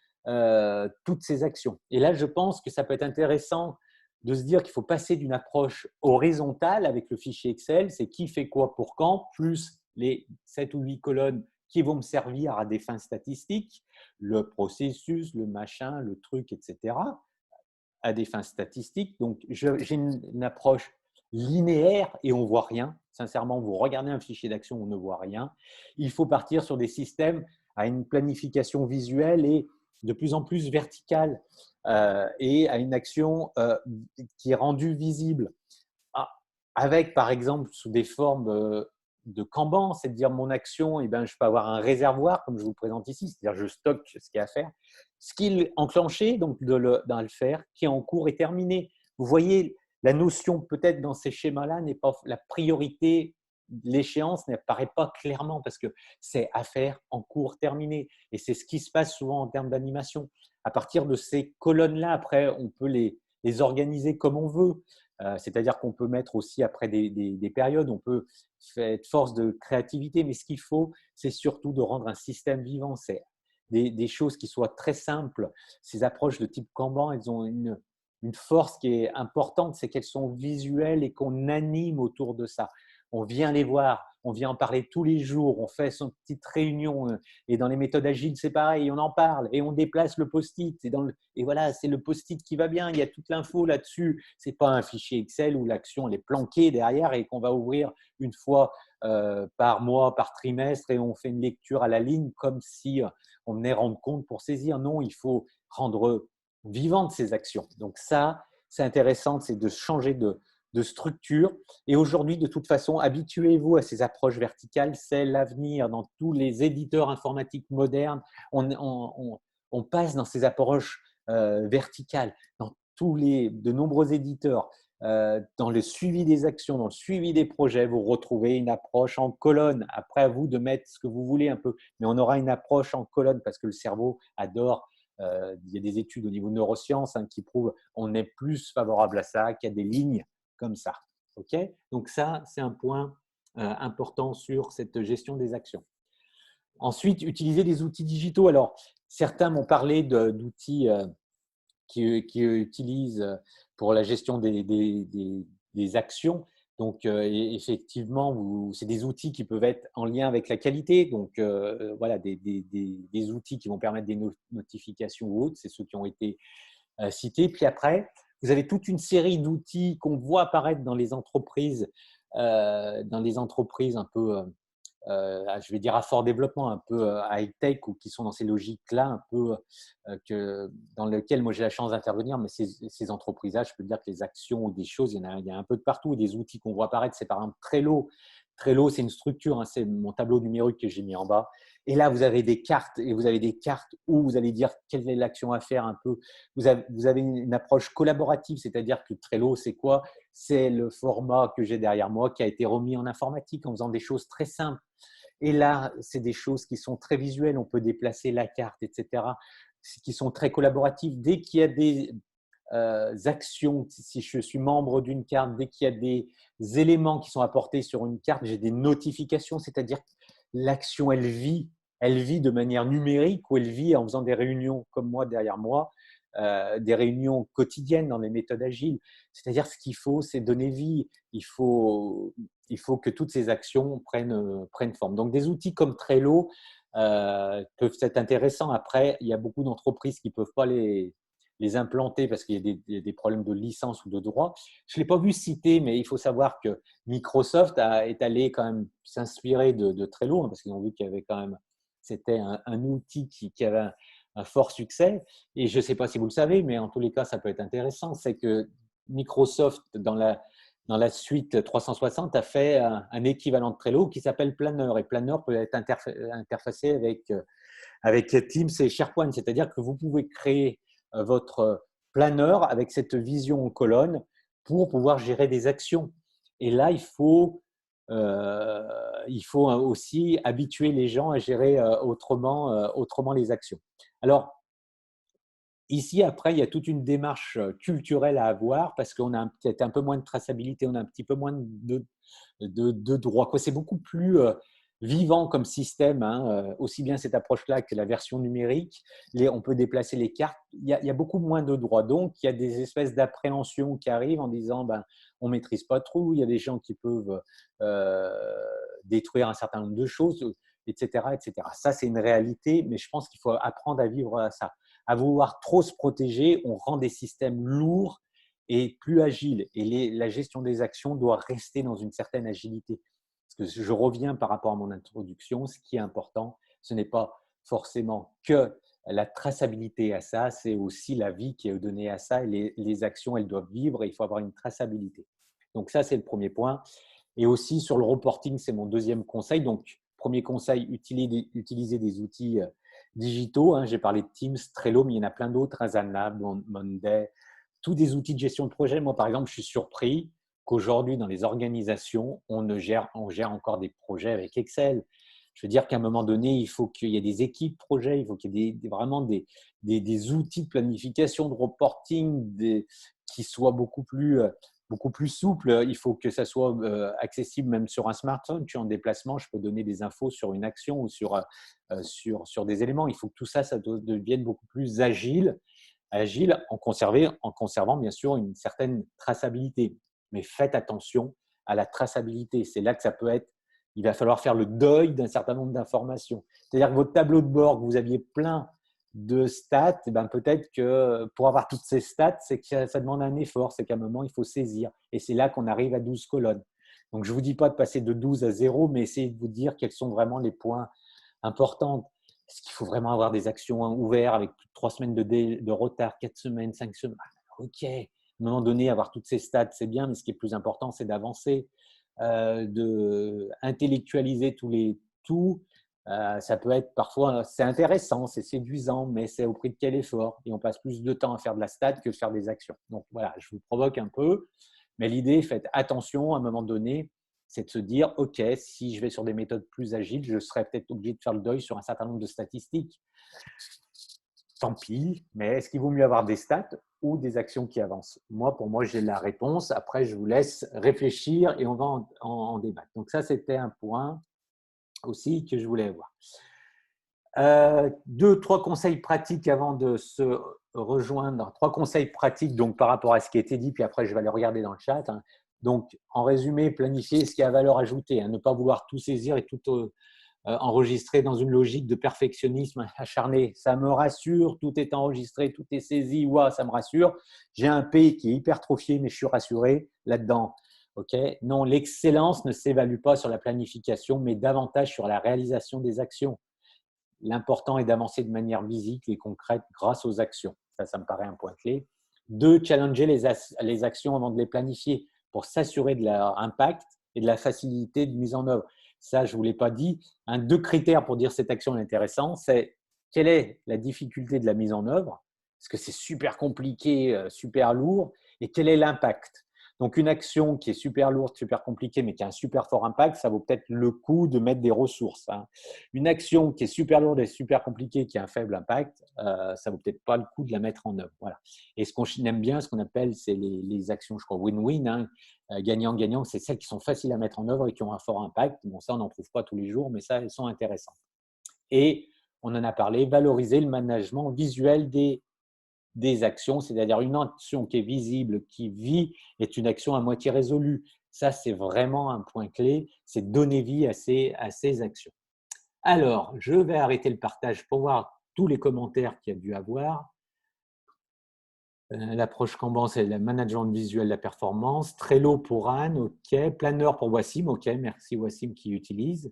toutes ces actions. Et là, je pense que ça peut être intéressant de se dire qu'il faut passer d'une approche horizontale avec le fichier Excel, c'est qui fait quoi pour quand, plus les 7 ou 8 colonnes qui vont me servir à des fins statistiques, le processus, le machin, le truc, etc., à des fins statistiques. Donc, j'ai une approche linéaire et on ne voit rien. Sincèrement, vous regardez un fichier d'action, on ne voit rien. Il faut partir sur des systèmes à une planification visuelle et de plus en plus verticale et à une action qui est rendue visible. Ah, avec, par exemple, sous des formes de Kanban, c'est de dire mon action, eh ben, je peux avoir un réservoir, comme je vous le présente ici, c'est-à-dire je stocke ce qu'il y a à faire. Skill enclenché, donc de le faire, qui est en cours et terminé. Vous voyez, la notion peut-être dans ces schémas-là n'est pas la priorité, l'échéance n'apparaît pas clairement parce que c'est à faire en cours terminé. Et c'est ce qui se passe souvent en termes d'animation. À partir de ces colonnes-là, après, on peut les organiser comme on veut. C'est-à-dire qu'on peut mettre aussi après des périodes, on peut être force de créativité, mais ce qu'il faut, c'est surtout de rendre un système vivant. C'est des choses qui soient très simples. Ces approches de type Kanban, elles ont une force qui est importante, c'est qu'elles sont visuelles et qu'on anime autour de ça. On vient les voir, on vient en parler tous les jours, on fait son petite réunion et dans les méthodes agiles, c'est pareil, on en parle et on déplace le post-it et voilà, c'est le post-it qui va bien, il y a toute l'info là-dessus. Ce n'est pas un fichier Excel où l'action elle est planquée derrière et qu'on va ouvrir une fois par mois, par trimestre et on fait une lecture à la ligne comme si on venait rendre compte pour saisir. Non, il faut rendre vivantes ces actions. Donc ça, c'est intéressant, c'est de changer de structure. Et aujourd'hui, de toute façon, habituez-vous à ces approches verticales. C'est l'avenir dans tous les éditeurs informatiques modernes. On passe dans ces approches verticales, dans de nombreux éditeurs. Dans le suivi des actions, dans le suivi des projets, vous retrouvez une approche en colonne. Après, à vous de mettre ce que vous voulez un peu, mais on aura une approche en colonne parce que le cerveau adore. Il y a des études au niveau de neurosciences qui prouvent qu'on est plus favorable à ça qu'à des lignes comme ça. Okay, donc ça, c'est un point important sur cette gestion des actions. Ensuite, utiliser des outils digitaux. Alors, certains m'ont parlé d'outils qui utilisent pour la gestion des actions. Donc, effectivement, c'est des outils qui peuvent être en lien avec la qualité. Donc, voilà, des outils qui vont permettre des notifications ou autres. C'est ceux qui ont été cités. Puis après, vous avez toute une série d'outils qu'on voit apparaître dans les entreprises un peu je vais dire à fort développement, un peu high-tech ou qui sont dans ces logiques-là, un peu dans lesquelles moi j'ai la chance d'intervenir, mais ces entreprises-là, je peux dire que les actions ou des choses, il y a un peu de partout. Des outils qu'on voit apparaître, c'est par exemple Trello. Trello, c'est une structure, hein, c'est mon tableau numérique que j'ai mis en bas. Et là, vous avez des cartes et vous avez des cartes où vous allez dire quelle est l'action à faire un peu. Vous avez une approche collaborative, c'est-à-dire que Trello, c'est quoi? C'est le format que j'ai derrière moi qui a été remis en informatique en faisant des choses très simples. Et là, c'est des choses qui sont très visuelles. On peut déplacer la carte, etc., qui sont très collaboratives. Dès qu'il y a des actions, si je suis membre d'une carte, dès qu'il y a des éléments qui sont apportés sur une carte, j'ai des notifications, c'est-à-dire que l'action, elle vit de manière numérique ou elle vit en faisant des réunions comme moi derrière moi, des réunions quotidiennes dans les méthodes agiles. C'est-à-dire ce qu'il faut, c'est donner vie. Il faut que toutes ces actions prennent forme. Donc, des outils comme Trello peuvent être intéressants. Après, il y a beaucoup d'entreprises qui ne peuvent pas les les implanter parce qu'il y a des problèmes de licence ou de droit. Je ne l'ai pas vu citer, mais il faut savoir que Microsoft est allé quand même s'inspirer de Trello, hein, parce qu'ils ont vu qu'il y avait quand même, c'était un outil qui avait un fort succès. Et je ne sais pas si vous le savez, mais en tous les cas, ça peut être intéressant. C'est que Microsoft, dans la suite 360, a fait un équivalent de Trello qui s'appelle Planner. Et Planner peut être interfacé avec Teams et SharePoint. C'est-à-dire que vous pouvez créer votre planner avec cette vision en colonne pour pouvoir gérer des actions. Et là, il faut aussi habituer les gens à gérer autrement les actions. Alors, ici, après, il y a toute une démarche culturelle à avoir parce qu'on a peut-être un peu moins de traçabilité, on a un petit peu moins de droits. C'est beaucoup plus vivant comme système, hein, aussi bien cette approche-là que la version numérique. On peut déplacer les cartes. Il y a beaucoup moins de droits. Donc, il y a des espèces d'appréhensions qui arrivent en disant on ne maîtrise pas trop. Il y a des gens qui peuvent détruire un certain nombre de choses, etc., etc. Ça, c'est une réalité, mais je pense qu'il faut apprendre à vivre à ça. À vouloir trop se protéger, on rend des systèmes lourds et plus agiles. Et la gestion des actions doit rester dans une certaine agilité. Parce que je reviens par rapport à mon introduction, ce qui est important, ce n'est pas forcément que la traçabilité à ça, c'est aussi la vie qui est donnée à ça. Et les actions, elles doivent vivre et il faut avoir une traçabilité. Donc ça, c'est le premier point. Et aussi sur le reporting, c'est mon deuxième conseil. Donc, premier conseil, utiliser des outils digitaux. J'ai parlé de Teams, Trello, mais il y en a plein d'autres, Asana, Monday, tous des outils de gestion de projet. Moi, par exemple, je suis surpris qu'aujourd'hui, dans les organisations, on gère encore des projets avec Excel. Je veux dire qu'à un moment donné, il faut qu'il y ait des équipes projets, il faut qu'il y ait vraiment des outils de planification, de reporting qui soient beaucoup plus souples. Il faut que ça soit accessible même sur un smartphone. Tu es en déplacement, je peux donner des infos sur une action ou sur des éléments. Il faut que tout ça devienne beaucoup plus agile en conservant bien sûr une certaine traçabilité. Mais faites attention à la traçabilité. C'est là que ça peut être, il va falloir faire le deuil d'un certain nombre d'informations. C'est-à-dire que votre tableau de bord, vous aviez plein de stats, et ben peut-être que pour avoir toutes ces stats, c'est que ça demande un effort, c'est qu'à un moment, il faut saisir. Et c'est là qu'on arrive à 12 colonnes. Donc, je ne vous dis pas de passer de 12 à 0, mais essayez de vous dire quels sont vraiment les points importants. Est-ce qu'il faut vraiment avoir des actions ouvertes avec plus de 3 semaines de retard, 4 semaines, 5 semaines? Ok, à un moment donné, avoir toutes ces stats, c'est bien, mais ce qui est plus important, c'est d'avancer, d'intellectualiser tout. Ça peut être parfois, c'est intéressant, c'est séduisant, mais c'est au prix de quel effort? Et on passe plus de temps à faire de la stat que de faire des actions. Donc voilà, je vous provoque un peu, mais l'idée, faites attention à un moment donné, c'est de se dire, OK, si je vais sur des méthodes plus agiles, je serais peut-être obligé de faire le deuil sur un certain nombre de statistiques. Tant pis, mais est-ce qu'il vaut mieux avoir des stats ou des actions qui avancent? Pour moi, j'ai la réponse. Après, je vous laisse réfléchir et on va en débattre. Donc ça, c'était un point aussi que je voulais voir. 2-3 conseils pratiques avant de se rejoindre. 3 conseils pratiques donc, par rapport à ce qui a été dit, puis après, je vais aller regarder dans le chat. Donc, en résumé, planifier ce qui a valeur ajoutée, ne pas vouloir tout saisir et tout enregistré dans une logique de perfectionnisme acharné. Ça me rassure, tout est enregistré, tout est saisi, ouais, ça me rassure. J'ai un P qui est hypertrophié, mais je suis rassuré là-dedans. Okay, non, l'excellence ne s'évalue pas sur la planification, mais davantage sur la réalisation des actions. L'important est d'avancer de manière visible et concrète grâce aux actions. Ça me paraît un point clé. 2, challenger les actions avant de les planifier pour s'assurer de leur impact et de la facilité de mise en œuvre. Ça, je ne vous l'ai pas dit. 2 critères pour dire cette action est intéressante, c'est quelle est la difficulté de la mise en œuvre, parce que c'est super compliqué, super lourd, et quel est l'impact. Donc, une action qui est super lourde, super compliquée, mais qui a un super fort impact, ça vaut peut-être le coup de mettre des ressources. Une action qui est super lourde et super compliquée, qui a un faible impact, ça vaut peut-être pas le coup de la mettre en œuvre. Voilà. Et ce qu'on aime bien, ce qu'on appelle, c'est les actions, je crois, win-win, gagnant-gagnant, c'est celles qui sont faciles à mettre en œuvre et qui ont un fort impact. Bon, ça, on n'en trouve pas tous les jours, mais ça, elles sont intéressantes. Et on en a parlé, valoriser le management visuel des actions, c'est-à-dire une action qui est visible, qui vit, est une action à moitié résolue. Ça, c'est vraiment un point clé, c'est donner vie à ces actions. Alors, je vais arrêter le partage pour voir tous les commentaires qu'il y a dû avoir. L'approche Kanban, c'est le management visuel de la performance. Trello pour Anne, OK. Planner pour Wassim, OK. Merci Wassim qui utilise.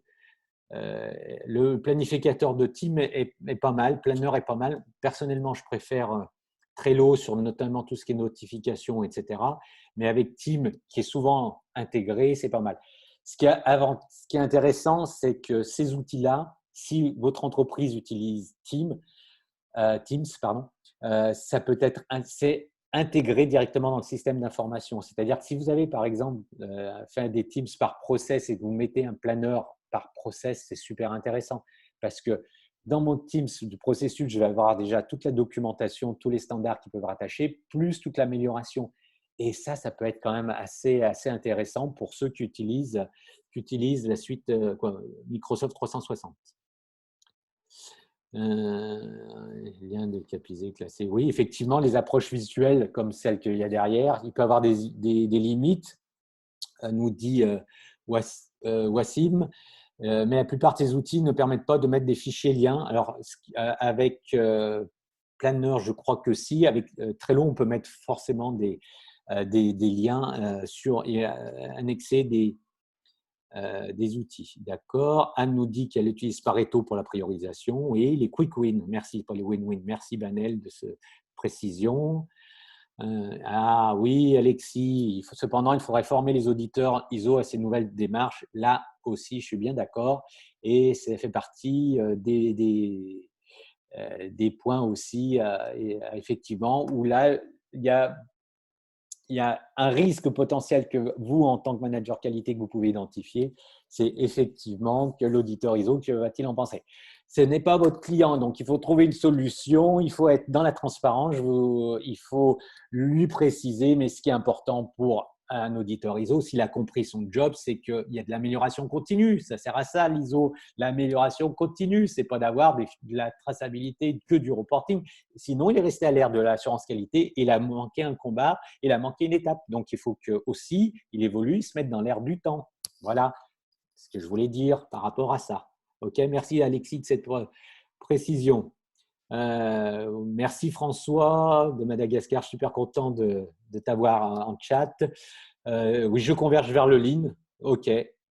Le planificateur de team est pas mal. Planner est pas mal. Personnellement, je préfère Trello sur notamment tout ce qui est notification, etc. Mais avec Team, qui est souvent intégré, c'est pas mal. Ce qui est intéressant, c'est que ces outils-là, si votre entreprise utilise Teams, pardon, ça peut être intégré directement dans le système d'information. C'est-à-dire que si vous avez, par exemple, fait des Teams par process et que vous mettez un planeur par process, c'est super intéressant parce que dans mon Teams du processus, je vais avoir déjà toute la documentation, tous les standards qui peuvent rattacher, plus toute l'amélioration. Et ça peut être quand même assez intéressant pour ceux qui utilisent la suite Microsoft 360. Lien décapisé, classé. Oui, effectivement, les approches visuelles comme celles qu'il y a derrière, il peut y avoir des limites, nous dit Wassim, mais la plupart de ces outils ne permettent pas de mettre des fichiers liens. Alors, avec Planner, je crois que si. Avec Trello, on peut mettre forcément des liens et annexer des outils. D'accord. Anne nous dit qu'elle utilise Pareto pour la priorisation et les quick wins. Merci pour les win-win. Merci Banel de cette précision. Ah oui, Alexis, cependant, il faudrait former les auditeurs ISO à ces nouvelles démarches. Là aussi, je suis bien d'accord. Et ça fait partie des points aussi, effectivement, où là, il y a un risque potentiel que vous, en tant que manager qualité, que vous pouvez identifier, c'est effectivement que l'auditeur ISO, que va-t-il en penser? Ce n'est pas votre client, donc il faut trouver une solution, il faut être dans la transparence, il faut lui préciser, mais ce qui est important pour un auditeur ISO, s'il a compris son job, c'est qu'il y a de l'amélioration continue. Ça sert à ça, l'ISO. L'amélioration continue, ce n'est pas d'avoir de la traçabilité que du reporting. Sinon, il est resté à l'ère de l'assurance qualité et il a manqué un combat, il a manqué une étape. Donc, il faut que aussi il évolue, il se mette dans l'air du temps. Voilà ce que je voulais dire par rapport à ça. OK, merci Alexis de cette précision. Merci François de Madagascar, je suis super content de t'avoir en chat. Oui, je converge vers le lean. OK.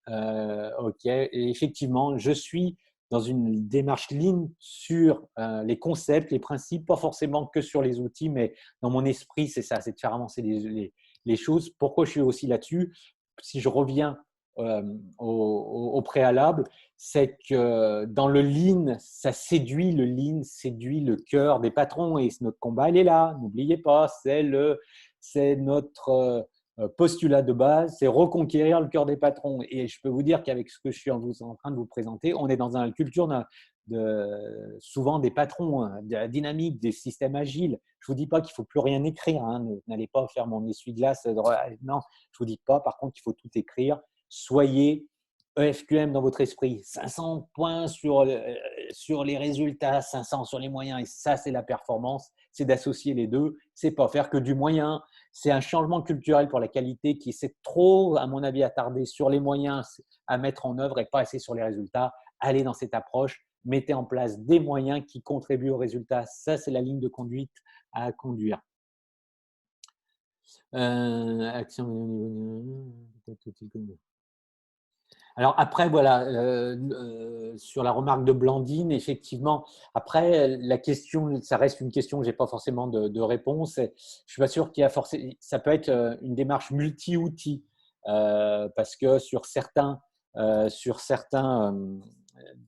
OK. Et effectivement, je suis dans une démarche lean sur les concepts, les principes, pas forcément que sur les outils, mais dans mon esprit, c'est ça, c'est de faire avancer les choses. Pourquoi je suis aussi là-dessus? Si je reviens euh, au préalable, c'est que dans le lean, le lean séduit le cœur des patrons et notre combat, il est là. N'oubliez pas, c'est notre postulat de base, c'est reconquérir le cœur des patrons. Et je peux vous dire qu'avec ce que je suis en train de vous présenter, on est dans une culture souvent des patrons, de la dynamique, des systèmes agiles. Je ne vous dis pas qu'il ne faut plus rien écrire. Hein. N'allez pas faire mon essuie-glace. Non, je ne vous dis pas. Par contre, il faut tout écrire. Soyez EFQM dans votre esprit. 500 points sur les résultats, 500 sur les moyens. Et ça, c'est la performance. C'est d'associer les deux. C'est pas faire que du moyen. C'est un changement culturel pour la qualité qui s'est trop, à mon avis, attardé sur les moyens à mettre en œuvre et pas assez sur les résultats. Allez dans cette approche. Mettez en place des moyens qui contribuent aux résultats. Ça, c'est la ligne de conduite à conduire. Action. Alors après, voilà, sur la remarque de Blandine, effectivement, après, la question, ça reste une question que je n'ai pas forcément de réponse. Je ne suis pas sûr qu'il y a forcément… Ça peut être une démarche multi-outils parce que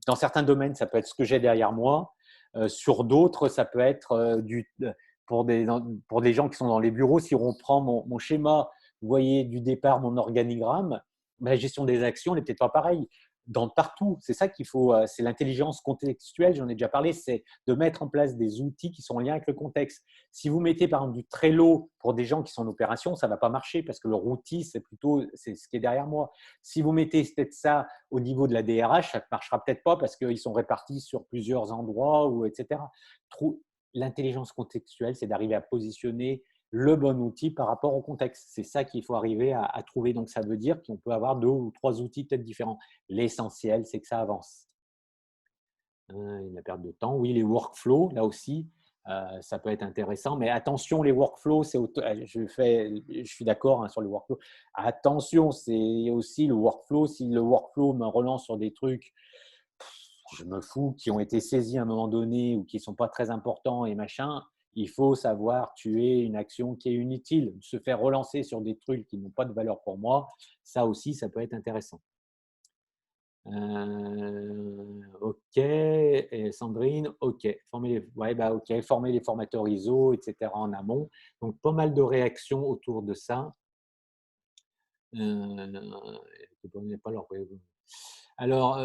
dans certains domaines, ça peut être ce que j'ai derrière moi. Sur d'autres, ça peut être pour des gens qui sont dans les bureaux, si on prend mon schéma, vous voyez, du départ, mon organigramme, la gestion des actions n'est peut-être pas pareille partout. C'est ça qu'il faut, c'est l'intelligence contextuelle, j'en ai déjà parlé, c'est de mettre en place des outils qui sont en lien avec le contexte. Si vous mettez par exemple du Trello pour des gens qui sont en opération, ça ne va pas marcher parce que leur outil, c'est ce qui est derrière moi. Si vous mettez peut-être ça au niveau de la DRH, ça ne marchera peut-être pas parce qu'ils sont répartis sur plusieurs endroits, etc. L'intelligence contextuelle, c'est d'arriver à positionner le bon outil par rapport au contexte. C'est ça qu'il faut arriver à trouver. Donc, ça veut dire qu'on peut avoir 2 ou 3 outils peut-être différents. L'essentiel, c'est que ça avance. La perte de temps. Oui, les workflows, là aussi. Ça peut être intéressant, mais attention, les workflows, je suis d'accord, hein, sur les workflows. Attention, c'est aussi le workflow. Si le workflow me relance sur des trucs, je me fous, qui ont été saisis à un moment donné ou qui ne sont pas très importants et machin, il faut savoir tuer une action qui est inutile. Se faire relancer sur des trucs qui n'ont pas de valeur pour moi, ça aussi, ça peut être intéressant. OK. Et Sandrine, OK. Former les formateurs ISO, etc. en amont. Donc, pas mal de réactions autour de ça. Pas leur... Alors,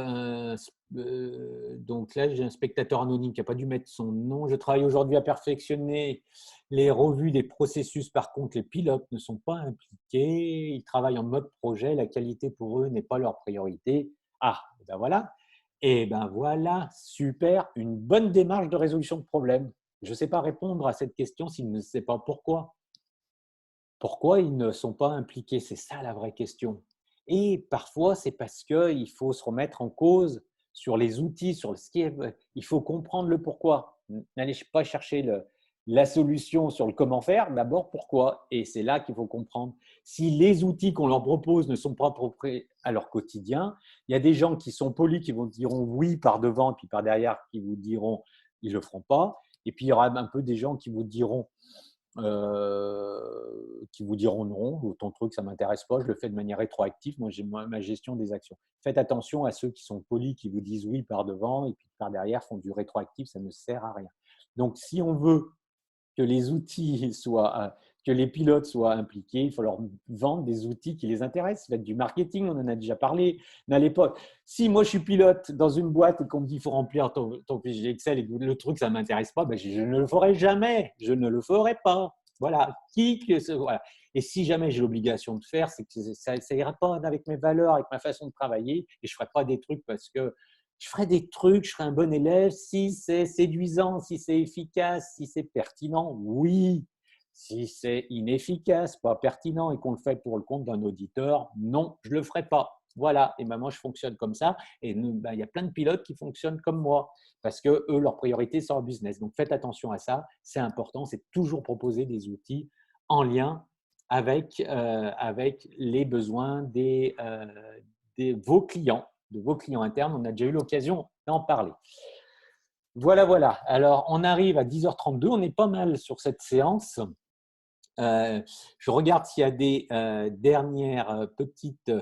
donc là, j'ai un spectateur anonyme qui n'a pas dû mettre son nom. Je travaille aujourd'hui à perfectionner les revues des processus. Par contre, les pilotes ne sont pas impliqués. Ils travaillent en mode projet. La qualité pour eux n'est pas leur priorité. Ah, ben voilà. Et ben voilà, super. Une bonne démarche de résolution de problème. Je ne sais pas répondre à cette question s'il ne sait pas pourquoi. Pourquoi ils ne sont pas impliqués? C'est ça la vraie question. Et parfois, c'est parce qu'il faut se remettre en cause sur les outils, sur ce qui est… Il faut comprendre le pourquoi. N'allez pas chercher la solution sur le comment faire, d'abord pourquoi. Et c'est là qu'il faut comprendre. Si les outils qu'on leur propose ne sont pas appropriés à leur quotidien, il y a des gens qui sont polis, qui vous diront oui par devant, puis par derrière, qui vous diront ils ne le feront pas. Et puis, il y aura un peu des gens qui vous diront non, ton truc, ça ne m'intéresse pas, je le fais de manière rétroactive, moi j'ai ma gestion des actions. Faites attention à ceux qui sont polis, qui vous disent oui par devant et puis par derrière font du rétroactif, ça ne sert à rien. Donc si on veut que les outils que les pilotes soient impliqués, il faut leur vendre des outils qui les intéressent. Faites du marketing, on en a déjà parlé. N'allez pas. Si moi je suis pilote dans une boîte et qu'on me dit qu'il faut remplir ton fichier Excel et que le truc ça ne m'intéresse pas, ben je ne le ferai jamais. Je ne le ferai pas. Voilà. Voilà. Et si jamais j'ai l'obligation de faire, c'est que ça ira pas avec mes valeurs, avec ma façon de travailler, et je ne ferai pas des trucs parce que je ferai des trucs, je serai un bon élève si c'est séduisant, si c'est efficace, si c'est pertinent, oui. Si c'est inefficace, pas pertinent et qu'on le fait pour le compte d'un auditeur, non, je ne le ferai pas. Voilà, et moi, je fonctionne comme ça. Et il y a plein de pilotes qui fonctionnent comme moi parce que eux, leur priorité, c'est leur business. Donc, faites attention à ça. C'est important. C'est toujours proposer des outils en lien avec les besoins vos clients, de vos clients internes. On a déjà eu l'occasion d'en parler. Voilà, voilà. Alors, on arrive à 10h32. On est pas mal sur cette séance. Je regarde s'il y a des dernières petites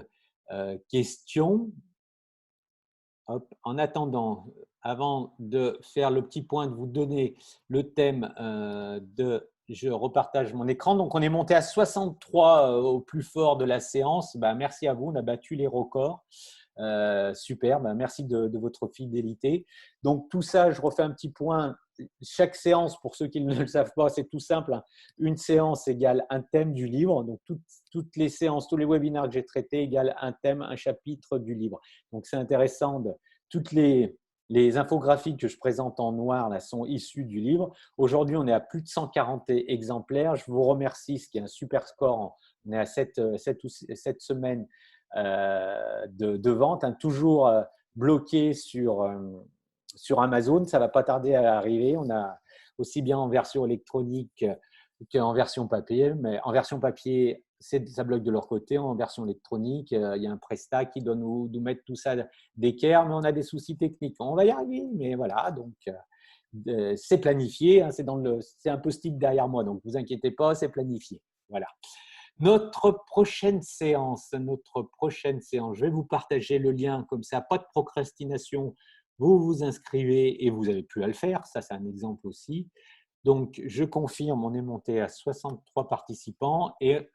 questions. Hop. En attendant, avant de faire le petit point, de vous donner le thème je repartage mon écran. Donc, on est monté à 63 au plus fort de la séance. Merci à vous, on a battu les records. Super, merci de votre fidélité. Donc, tout ça, je refais un petit point. Chaque séance, pour ceux qui ne le savent pas, c'est tout simple. Une séance égale un thème du livre. Donc, toutes les séances, tous les webinaires que j'ai traités égale un thème, un chapitre du livre. Donc, c'est intéressant. Toutes les infographies que je présente en noir là, sont issues du livre. Aujourd'hui, on est à plus de 140 exemplaires. Je vous remercie, ce qui est un super score. On est à 7 semaines de vente, toujours bloqué sur Amazon. Ça ne va pas tarder à arriver. On a aussi bien en version électronique qu'en version papier. Mais en version papier, ça bloque de leur côté. En version électronique, il y a un prestat qui doit nous mettre tout ça d'équerre, mais on a des soucis techniques. On va y arriver, mais voilà. Donc, c'est planifié. Hein, c'est un post-it derrière moi. Donc, ne vous inquiétez pas, c'est planifié. Voilà. Notre prochaine séance, je vais vous partager le lien comme ça, pas de procrastination. Vous vous inscrivez et vous n'avez plus à le faire. Ça, c'est un exemple aussi. Donc, je confirme, on est monté à 63 participants et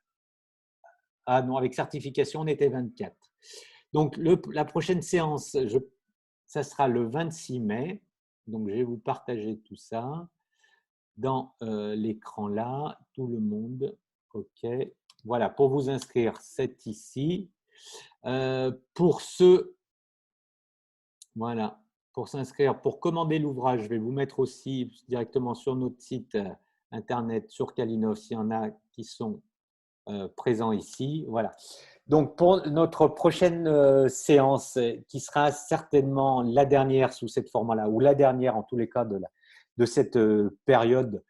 avec certification, on était 24. Donc, la prochaine séance, ça sera le 26 mai. Donc, je vais vous partager tout ça dans l'écran là, tout le monde. OK. Voilà, pour vous inscrire, c'est ici. Pour s'inscrire, pour commander l'ouvrage, je vais vous mettre aussi directement sur notre site internet, sur Calinov, s'il y en a qui sont présents ici. Voilà. Donc, pour notre prochaine séance, qui sera certainement la dernière sous cette format-là, ou la dernière en tous les cas de cette période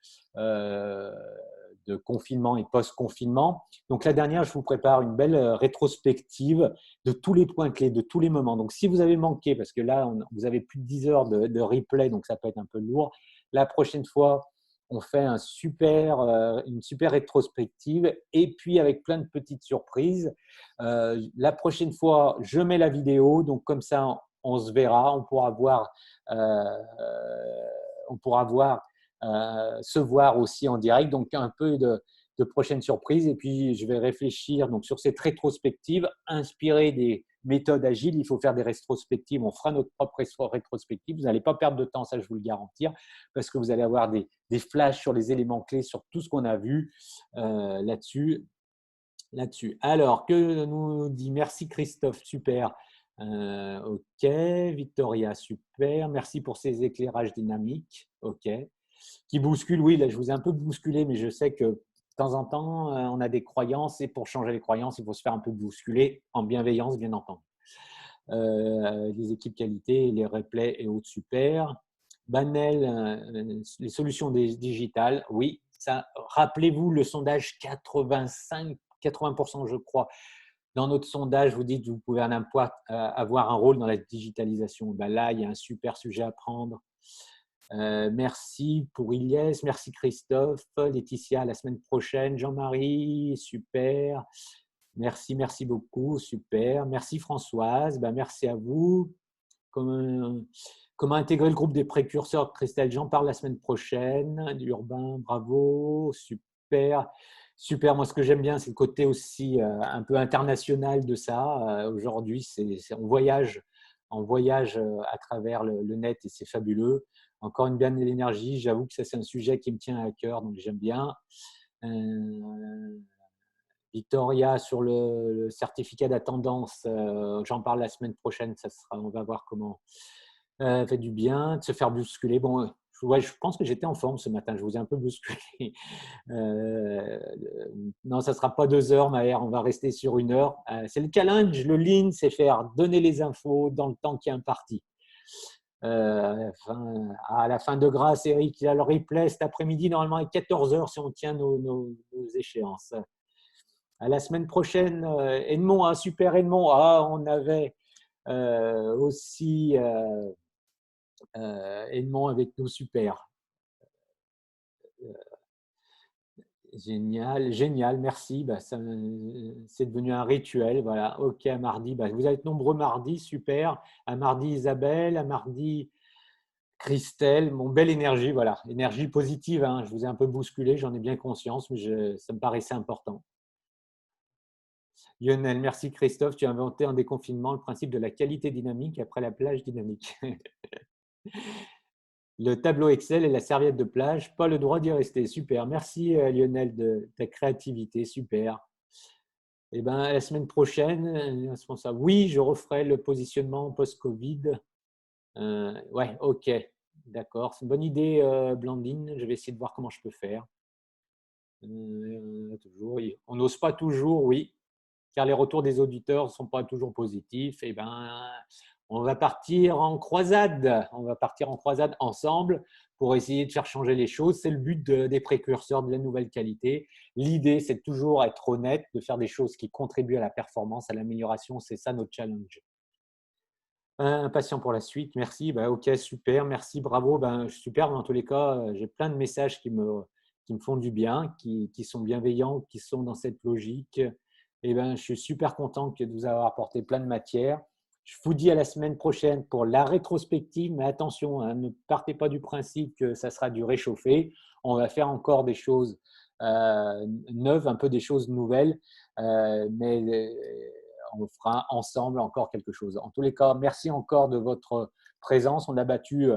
de confinement et post-confinement. Donc, la dernière, je vous prépare une belle rétrospective de tous les points clés, de tous les moments. Donc, si vous avez manqué, parce que là, vous avez plus de 10 heures de replay, donc ça peut être un peu lourd, la prochaine fois, on fait une super rétrospective et puis avec plein de petites surprises. La prochaine fois, je mets la vidéo, donc comme ça, on se verra, on pourra se voir aussi en direct, donc un peu de prochaines surprises. Et puis, je vais réfléchir donc, sur cette rétrospective, inspirée des méthodes agiles. Il faut faire des rétrospectives. On fera notre propre rétrospective. Vous n'allez pas perdre de temps, ça, je vous le garantir, parce que vous allez avoir des flashs sur les éléments clés, sur tout ce qu'on a vu là-dessus. Alors, que nous dit merci Christophe, super. Ok, Victoria, super. Merci pour ces éclairages dynamiques. Ok. Qui bouscule, oui, là je vous ai un peu bousculé, mais je sais que de temps en temps, on a des croyances et pour changer les croyances, il faut se faire un peu bousculer en bienveillance, bien entendu. Les équipes qualité, les replays et autres, super. Banel, les solutions digitales, oui. Rappelez-vous le sondage 80% je crois. Dans notre sondage, vous dites que vous pouvez avoir un rôle dans la digitalisation. Ben là, il y a un super sujet à prendre. Merci pour Ilyes, merci Christophe, Laetitia, à la semaine prochaine, Jean-Marie, super, merci beaucoup, super, merci Françoise, ben merci à vous. Comment intégrer le groupe des précurseurs, Christelle, j'en parle la semaine prochaine, Urbain, bravo, super. Super, moi ce que j'aime bien, c'est le côté aussi un peu international de ça. Aujourd'hui, on voyage à travers le net et c'est fabuleux. Encore une belle énergie, j'avoue que ça c'est un sujet qui me tient à cœur, donc j'aime bien. Victoria, sur le certificat d'attendance, j'en parle la semaine prochaine, on va voir comment. Fait du bien, de se faire bousculer. Bon, je pense que j'étais en forme ce matin, je vous ai un peu bousculé. Non, ça ne sera pas 2 heures, Maher, on va rester sur 1 heure. C'est le challenge, le lean, c'est faire donner les infos dans le temps qui est imparti. À la fin de grâce, Eric, il a le replay cet après-midi, normalement à 14 heures si on tient nos échéances. À la semaine prochaine, Edmond, super Edmond. On avait aussi Edmond avec nous, super. Génial, merci. C'est devenu un rituel. Voilà, ok, à mardi. Vous allez être nombreux mardi, super. À mardi, Isabelle, à mardi, Christelle. Mon belle énergie, voilà, énergie positive. Hein. Je vous ai un peu bousculé, j'en ai bien conscience, mais ça me paraissait important. Lionel, merci Christophe. Tu as inventé en déconfinement le principe de la qualité dynamique après la plage dynamique. Le tableau Excel et la serviette de plage, pas le droit d'y rester. Super. Merci Lionel de ta créativité. Super. Et ben, la semaine prochaine, responsable. Oui, je referai le positionnement post-Covid. Ouais, ok. D'accord. C'est une bonne idée, Blandine. Je vais essayer de voir comment je peux faire. On n'ose pas toujours, oui, car les retours des auditeurs ne sont pas toujours positifs. Et ben, on va partir en croisade. On va partir en croisade ensemble pour essayer de faire changer les choses. C'est le but des précurseurs de la nouvelle qualité. L'idée, c'est de toujours être honnête, de faire des choses qui contribuent à la performance, à l'amélioration. C'est ça notre challenge. Impatient pour la suite, merci. Ok, super, merci, bravo. Super, dans tous les cas, j'ai plein de messages qui me font du bien, qui sont bienveillants, qui sont dans cette logique. Je suis super content de vous avoir apporté plein de matière. Je vous dis à la semaine prochaine pour la rétrospective, mais attention, hein, ne partez pas du principe que ça sera du réchauffé. On va faire encore des choses neuves, un peu des choses nouvelles, mais on fera ensemble encore quelque chose. En tous les cas, merci encore de votre présence. On a battu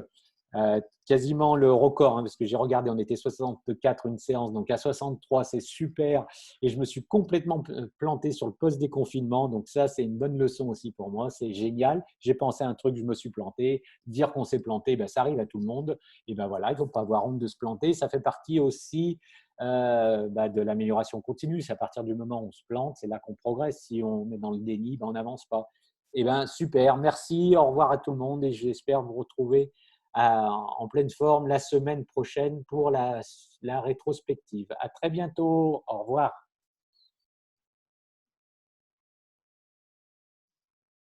quasiment le record, hein, parce que j'ai regardé, on était 64 une séance, donc à 63, c'est super. Et je me suis complètement planté sur le post-déconfinement, donc ça, c'est une bonne leçon aussi pour moi. C'est génial. J'ai pensé à un truc, je me suis planté. Dire qu'on s'est planté, ça arrive à tout le monde. Et voilà, il ne faut pas avoir honte de se planter. Ça fait partie aussi de l'amélioration continue. C'est à partir du moment où on se plante, c'est là qu'on progresse. Si on est dans le déni, on n'avance pas. Super, merci, au revoir à tout le monde et j'espère vous retrouver en pleine forme la semaine prochaine pour la rétrospective. À très bientôt. Au revoir.